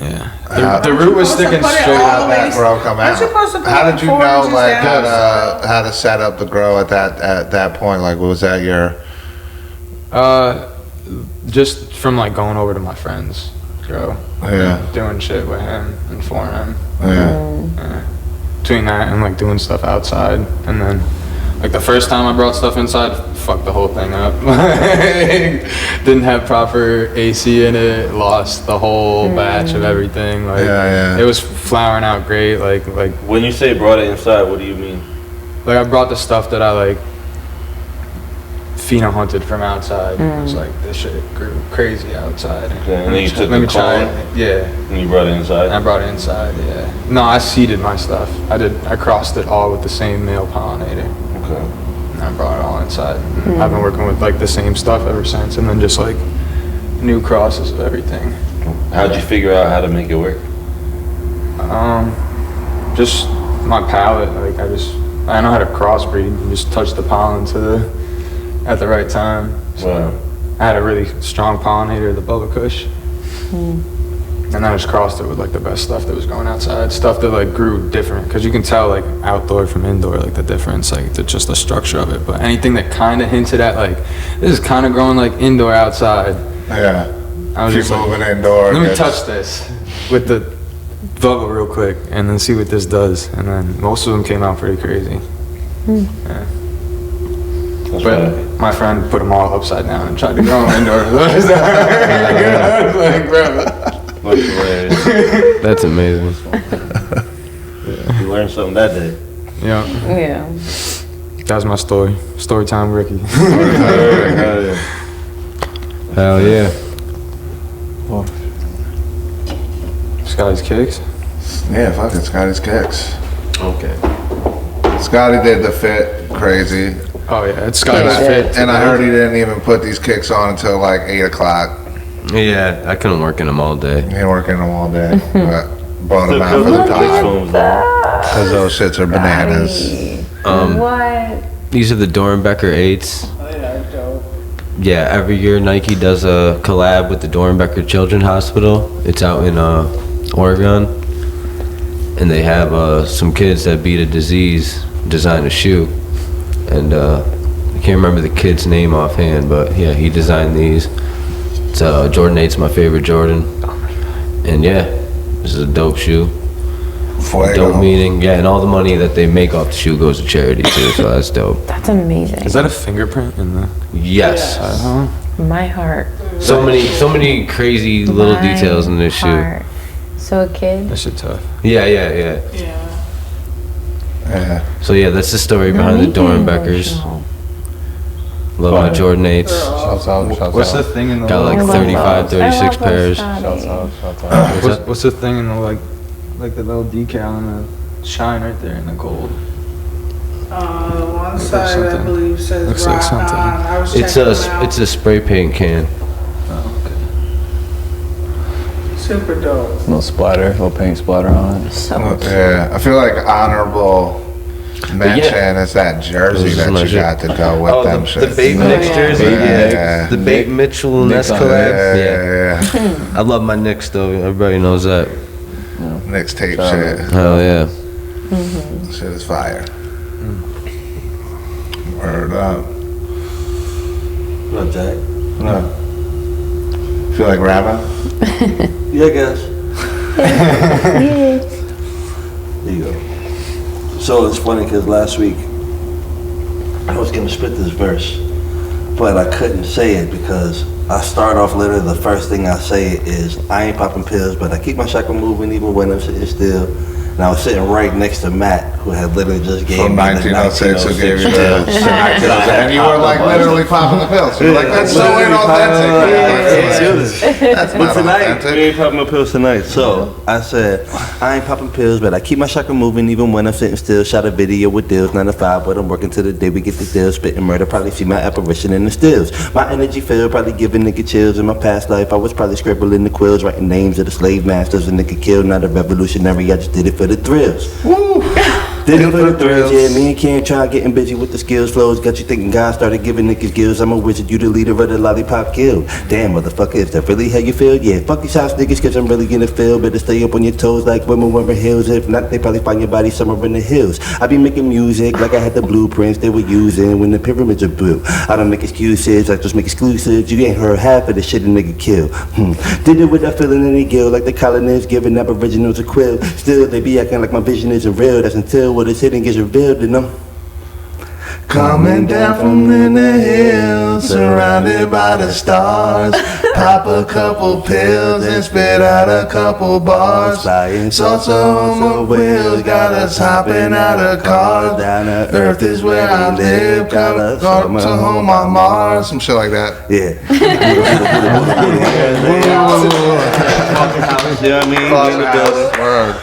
Speaker 6: yeah, the root was sticking
Speaker 7: Put it
Speaker 6: straight
Speaker 7: all
Speaker 6: out.
Speaker 7: the way-
Speaker 1: That grow come
Speaker 7: Aren't you supposed to
Speaker 1: out.
Speaker 7: put
Speaker 1: How
Speaker 7: it
Speaker 1: did you
Speaker 7: 4
Speaker 1: know
Speaker 7: inches
Speaker 1: like
Speaker 7: down?
Speaker 1: how to set up the grow at that point? Like, was that your?
Speaker 6: Just from like going over to my friends, grow,
Speaker 1: Yeah.
Speaker 6: doing shit with him and for him.
Speaker 1: Yeah.
Speaker 6: Between that and like doing stuff outside, and then like the first time I brought stuff inside, fucked the whole thing up. Didn't have proper AC in it, lost the whole batch of everything. Like
Speaker 1: Yeah.
Speaker 6: it was flowering out great. Like
Speaker 5: When you say brought it inside, what do you mean?
Speaker 6: I brought the stuff that I like Pheno hunted from outside. It was like this shit grew crazy outside.
Speaker 5: Okay, and then you took
Speaker 6: Let me
Speaker 5: the
Speaker 6: try
Speaker 5: clone?
Speaker 6: it. Yeah.
Speaker 5: And you brought it inside?
Speaker 6: I brought it inside, yeah. No, I seeded my stuff. I crossed it all with the same male pollinator.
Speaker 5: Okay.
Speaker 6: And I brought it all inside. And I've been working with like the same stuff ever since, and then just like new crosses of everything.
Speaker 5: How'd you figure out how to make it work?
Speaker 6: Just my palate, like I know how to crossbreed and just touch the pollen at the right time. So
Speaker 5: Wow.
Speaker 6: I had a really strong pollinator, the Bubba Kush. And I just crossed it with like the best stuff that was going outside, stuff that like grew different, because you can tell like outdoor from indoor, like the difference, like just the structure of it. But anything that kind of hinted at like this is kind of growing like indoor outside,
Speaker 1: Yeah.
Speaker 6: I was
Speaker 1: Keep
Speaker 6: just like,
Speaker 1: moving indoor.
Speaker 6: let me
Speaker 1: gets-
Speaker 6: touch this with the Bubba real quick and then see what this does. And then most of them came out pretty crazy. Yeah.
Speaker 5: That's
Speaker 6: But
Speaker 5: right.
Speaker 6: my friend put them all upside down and tried to grow them indoors. I was like, bro.
Speaker 5: That's hilarious.
Speaker 4: That's amazing.
Speaker 5: You learned something that day.
Speaker 6: Yeah,
Speaker 2: Yeah.
Speaker 6: that was my story. Story time, Ricky.
Speaker 4: Hell yeah.
Speaker 6: Scotty's Kicks.
Speaker 1: Yeah, fuck it, Scotty's kicks.
Speaker 4: Okay.
Speaker 1: Scotty did the fit crazy.
Speaker 6: Oh yeah, it's Scotty's
Speaker 2: Yeah.
Speaker 6: fit.
Speaker 1: And I heard he didn't even put these kicks on until like 8 o'clock.
Speaker 4: Yeah, I couldn't work in them all day.
Speaker 1: He ain't working them all day. But bought them out for the pod. Because those shits are bananas.
Speaker 2: What?
Speaker 4: These are the Dornbecker 8s.
Speaker 7: Oh, yeah, dope.
Speaker 4: Yeah, every year Nike does a collab with the Dornbecker Children's Hospital. It's out in Oregon. And they have some kids that beat a disease design a shoe. And I can't remember the kid's name offhand, but yeah, he designed these. It's Jordan 8's my favorite Jordan. And yeah, this is a dope shoe. Dope meaning. Yeah, and all the money that they make off the shoe goes to charity too, so that's dope.
Speaker 2: That's amazing.
Speaker 6: Is that a fingerprint in the?
Speaker 4: Yes.
Speaker 2: My heart.
Speaker 4: So many crazy little
Speaker 2: My
Speaker 4: details in this shoe.
Speaker 2: heart. So a kid.
Speaker 6: That shit tough.
Speaker 4: Yeah.
Speaker 7: Yeah.
Speaker 1: Yeah.
Speaker 4: So yeah, that's the story behind the Dornbeckers. Love my Jordan 8s.
Speaker 3: Shouts out.
Speaker 5: What's the thing in the
Speaker 4: Got like
Speaker 2: I love
Speaker 4: 35,
Speaker 2: those. I
Speaker 4: 36
Speaker 2: love those,
Speaker 4: pairs.
Speaker 2: Scotty.
Speaker 6: What's the thing in the like the little decal and the shine right there in the gold?
Speaker 7: One side I
Speaker 6: something.
Speaker 7: believe says
Speaker 6: Looks
Speaker 7: rock
Speaker 6: like something.
Speaker 7: on. I was
Speaker 4: It's
Speaker 7: checking them out.
Speaker 4: a spray paint can.
Speaker 7: Super dope.
Speaker 3: Little splatter, little paint splatter on it.
Speaker 2: So
Speaker 1: Yeah. I feel like honorable mention is that jersey
Speaker 4: This is
Speaker 1: that
Speaker 4: my
Speaker 1: you
Speaker 4: shit.
Speaker 1: got to go with them
Speaker 4: the
Speaker 1: shit.
Speaker 4: Babe Nicks jersey.
Speaker 1: Yeah.
Speaker 4: The Babe Mitchell and Ness
Speaker 3: Knicks on
Speaker 4: collab.
Speaker 1: Yeah.
Speaker 4: I love my Knicks though. Everybody knows that.
Speaker 1: Next tape shit.
Speaker 4: Hell yeah.
Speaker 1: Shit is fire. Word up.
Speaker 5: What, Jack?
Speaker 1: No. Feel like rapping?
Speaker 5: Yeah, I guess. There you go. So it's funny because last week I was gonna spit this verse, but I couldn't say it because I start off literally the first thing I say is I ain't popping pills, but I keep my chakra moving even when I'm sitting still. And I was sitting right next to Matt, who had literally just gave
Speaker 1: From
Speaker 5: me the
Speaker 1: 1906 who gave you the
Speaker 5: pills.
Speaker 1: and you were like literally popping the pills. You were like, that's so inauthentic. That's
Speaker 5: But
Speaker 1: not
Speaker 5: tonight, we
Speaker 1: authentic.
Speaker 5: ain't popping no pills tonight. So I said, I ain't popping pills, but I keep my chakra moving even when I'm sitting still. Shot a video with deals, 9 to 5, but I'm working till the day we get the deals. Spitting murder, probably see my apparition in the stills. My energy filled, probably giving nigga chills. In my past life, I was probably scribbling the quills, writing names of the slave masters. A nigga killed, not a revolutionary, I just did it for the thrills. Did it for the thrills, yeah, me and Ken try getting busy with the skills flows. Got you thinking God started giving niggas gills. I'm a wizard, you the leader of the lollipop guild. Damn, motherfucker, is that really how you feel? Yeah, fuck these house niggas, cause I'm really gonna feel. Better stay up on your toes like women wearing heels. If not, they probably find your body somewhere in the hills. I be making music like I had the blueprints they were using when the pyramids are built. I don't make excuses, I just make exclusives. You ain't heard half of the shit a nigga kill. Did it without feeling any guilt, like the colonists giving aboriginals a quill. Still, they be acting like my vision isn't real. That's until what is hidden gets revealed in them. Coming down from in the hills, surrounded by the stars. Pop a couple pills and spit out a couple bars. Salsa on my wheels, got us hopping out of cars. Earth is where I live, got us
Speaker 1: To home on Mars, some shit like that.
Speaker 5: Yeah. You know what I mean?
Speaker 1: Closet house. Word.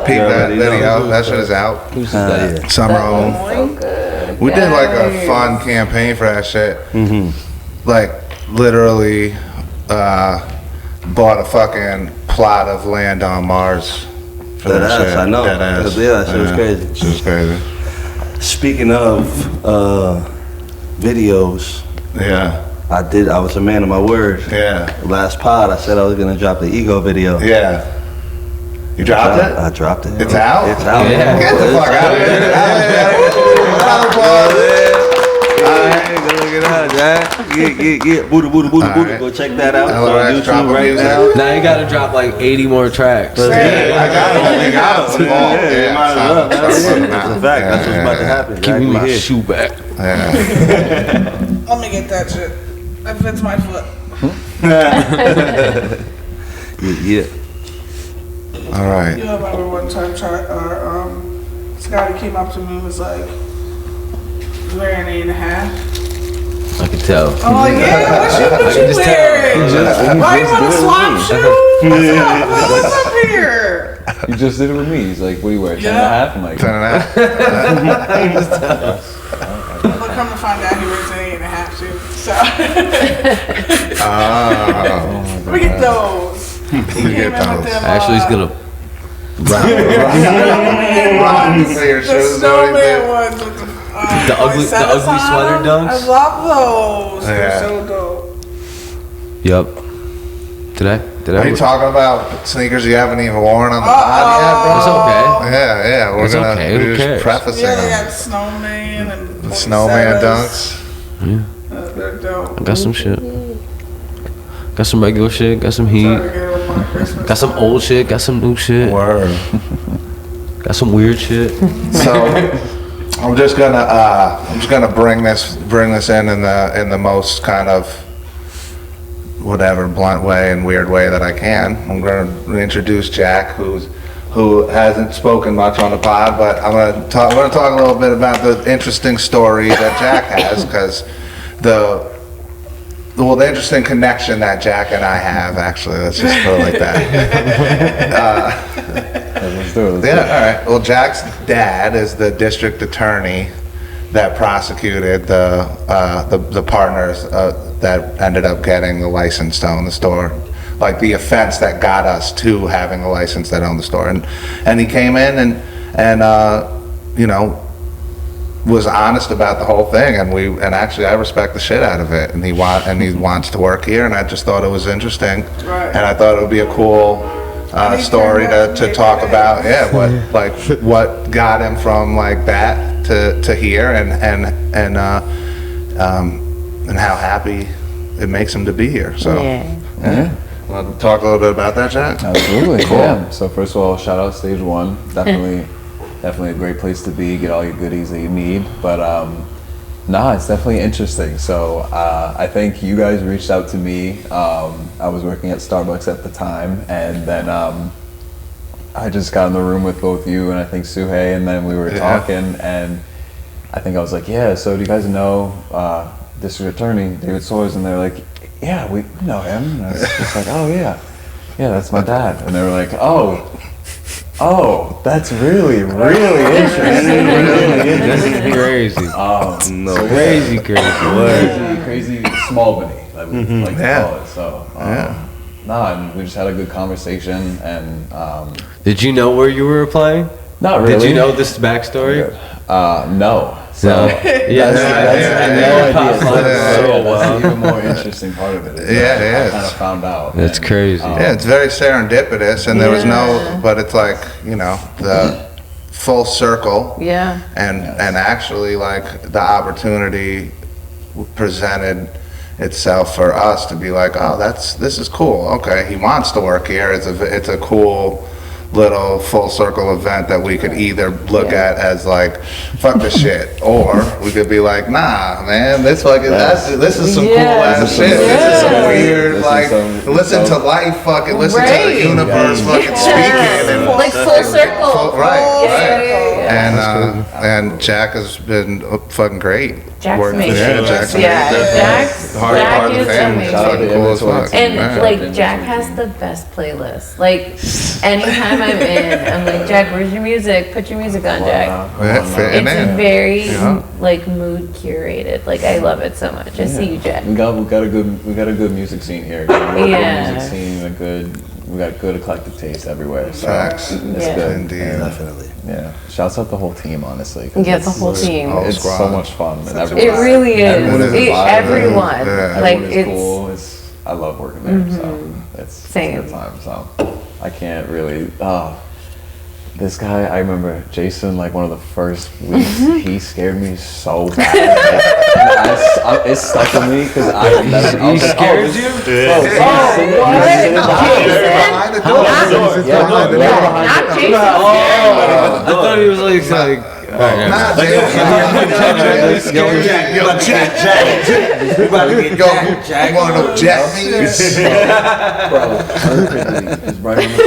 Speaker 1: Peep that video. That shit is out.
Speaker 5: Yeah.
Speaker 1: Summer home.
Speaker 2: so good.
Speaker 1: We did like a fun campaign for that shit. Like literally bought a fucking plot of land on Mars. For
Speaker 5: That
Speaker 1: that
Speaker 5: ass,
Speaker 1: shit.
Speaker 5: I know.
Speaker 1: That ass.
Speaker 5: Yeah, that shit was crazy.
Speaker 1: Shit was crazy.
Speaker 5: Speaking of videos,
Speaker 1: Yeah.
Speaker 5: I was a man of my word.
Speaker 1: Yeah.
Speaker 5: Last pod, I said I was gonna drop the ego video.
Speaker 1: Yeah. You dropped it?
Speaker 5: I dropped it.
Speaker 1: It's out?
Speaker 5: It's out.
Speaker 4: Yeah.
Speaker 1: Get the fuck out of here. Round of applause.
Speaker 5: Alright, go look it up, Jack. Yeah. Buddha.
Speaker 1: Alright.
Speaker 5: Go check that out.
Speaker 1: LRX
Speaker 5: On
Speaker 1: dropping
Speaker 5: YouTube right
Speaker 1: music.
Speaker 5: now.
Speaker 4: Now you gotta drop like 80 more tracks.
Speaker 1: Yeah, I got it. I got it.
Speaker 5: Yeah, might as well. That's a fact. That's what's about to happen.
Speaker 4: Give me
Speaker 5: Jack,
Speaker 4: my
Speaker 5: we here.
Speaker 4: shoe back.
Speaker 7: Let me get that shit. That fits my foot.
Speaker 5: Yeah.
Speaker 1: All right.
Speaker 7: You know, I remember one time Scotty came up to me and was like, "You wearing 8.5?"
Speaker 4: I can tell.
Speaker 7: I'm like, yeah, what you
Speaker 4: just
Speaker 7: wearing? Why you want to swap shoes? What's up here?
Speaker 3: He just did it with me. He's like, what do you wear, 10 and a
Speaker 7: Yeah.
Speaker 3: half? I'm like,
Speaker 1: 10 and a half.
Speaker 7: But come to find out, he wears an 8.5 too. So we get those.
Speaker 1: You get those.
Speaker 4: Ashley's gonna.
Speaker 1: Run for your
Speaker 7: The
Speaker 1: shoes.
Speaker 7: snowman ones with the
Speaker 4: ugly sweater dunks?
Speaker 7: I love those.
Speaker 1: Yeah.
Speaker 7: They're so dope.
Speaker 4: Yup. Did
Speaker 1: Are
Speaker 4: I?
Speaker 1: you talking about sneakers you haven't even worn on the pod yet,
Speaker 4: It's
Speaker 1: bro?
Speaker 4: okay.
Speaker 1: Yeah, we're
Speaker 4: It's
Speaker 1: gonna
Speaker 4: okay, who
Speaker 1: we're just
Speaker 4: cares?
Speaker 1: prefacing
Speaker 7: Yeah, they
Speaker 1: them.
Speaker 7: got snowman and
Speaker 1: The snowman
Speaker 7: poinsettias.
Speaker 1: dunks.
Speaker 7: They're dope.
Speaker 4: I got some shit. Got some regular shit. Got some heat.
Speaker 7: Try to get it with my Christmas
Speaker 4: Got some
Speaker 7: time.
Speaker 4: old shit. Got some new shit.
Speaker 1: Word.
Speaker 4: Got some weird shit.
Speaker 1: So I'm just gonna bring this in the most kind of whatever blunt way and weird way that I can. I'm gonna introduce Jack, who hasn't spoken much on the pod, but we're gonna talk a little bit about the interesting story that Jack has, because the interesting connection that Jack and I have, actually, let's just put it like that.
Speaker 3: let's do it.
Speaker 1: Yeah, all right. Well, Jack's dad is the district attorney that prosecuted the partners that ended up getting the license to own the store, like the offense that got us to having a license that owned the store. And he came in and you know, was honest about the whole thing, and actually I respect the shit out of it, and he wants to work here, and I just thought it was interesting,
Speaker 7: Right.
Speaker 1: and I thought it would be a cool story to talk about, what got him from like that to here, and how happy it makes him to be here. So
Speaker 2: Yeah.
Speaker 1: Want to talk a little bit about that, Jack?
Speaker 3: Absolutely,
Speaker 1: Cool.
Speaker 3: yeah. So first of all, shout out Stage 1. Definitely a great place to be, get all your goodies that you need. But it's definitely interesting. So I think you guys reached out to me. I was working at Starbucks at the time, and then I just got in the room with both you and I think Suhei, and then we were talking, and I think I was like, yeah, so do you guys know District Attorney David Sawyers? And they're like, yeah, we know him. And I was just like, oh yeah, that's my dad. And they were like, oh, that's really interesting. Really interesting.
Speaker 4: Crazy.
Speaker 3: Crazy small Benny, like we like to call it. So, and we just had a good conversation, and
Speaker 4: Did you know where you were applying?
Speaker 3: not really.
Speaker 4: Did you know this backstory?
Speaker 3: No. So
Speaker 4: Yeah.
Speaker 3: that's no idea.
Speaker 1: Yeah.
Speaker 3: That's the even more interesting part of it. is
Speaker 1: Yeah,
Speaker 3: that
Speaker 1: it
Speaker 3: I
Speaker 1: is.
Speaker 3: kind of found out.
Speaker 4: That's
Speaker 3: and,
Speaker 4: crazy.
Speaker 1: Yeah, it's very serendipitous, and there was but it's like, you know, the full circle,
Speaker 2: Yeah.
Speaker 1: and actually like the opportunity presented itself for us to be like, oh, this is cool. Okay, he wants to work here. It's a cool little full circle event that we could either look at as like, fuck this shit, or we could be like, nah, man, this is some cool ass shit. This is some weird, listen to life, fucking listen to the universe, fucking speaking, and
Speaker 2: Like full circle.
Speaker 1: right. And Jack has been fucking great.
Speaker 2: Jack's
Speaker 1: working
Speaker 2: amazing.
Speaker 1: there. Jack's
Speaker 2: Yeah,
Speaker 1: amazing.
Speaker 2: Jack's-
Speaker 1: Hard
Speaker 2: Jack
Speaker 1: part of the
Speaker 2: is
Speaker 1: family. It's
Speaker 2: amazing.
Speaker 1: fucking cool as fuck.
Speaker 2: And
Speaker 1: Yeah.
Speaker 2: like Jack has the best playlist. Like anytime I'm in, I'm like, Jack, where's your music? Put your music on, Jack.
Speaker 1: Yeah, fitting
Speaker 2: It's
Speaker 1: in.
Speaker 2: very
Speaker 1: Yeah.
Speaker 2: like mood curated. Like I love it so much. I see you, Jack.
Speaker 3: We got a good music scene here. Good
Speaker 2: Yeah.
Speaker 3: music scene, we got good eclectic taste everywhere. So
Speaker 1: Facts.
Speaker 3: it's
Speaker 2: Yeah.
Speaker 3: good.
Speaker 1: Indeed.
Speaker 3: And,
Speaker 5: Definitely.
Speaker 3: yeah, shouts out the whole team, honestly. 'cause
Speaker 2: Yeah, the whole team.
Speaker 1: Oh,
Speaker 3: It's
Speaker 1: squad.
Speaker 3: so much fun. And
Speaker 2: It really is.
Speaker 3: everyone is a vibe.
Speaker 2: Everyone.
Speaker 1: Yeah.
Speaker 2: Like
Speaker 3: Everyone is
Speaker 2: it's
Speaker 3: cool. I love working there. So it's
Speaker 2: Same.
Speaker 3: a good time. So I can't really. This guy, I remember Jason. Like one of the first weeks, he scared me so bad. It stuck with me because
Speaker 4: He scared you?
Speaker 1: Behind the door.
Speaker 2: not Jason.
Speaker 4: I thought he was like
Speaker 1: Nah, Jack.
Speaker 5: Yo, Jack. You about to get Jack.
Speaker 1: You want to know Jack means?
Speaker 3: perfectly. It's right on the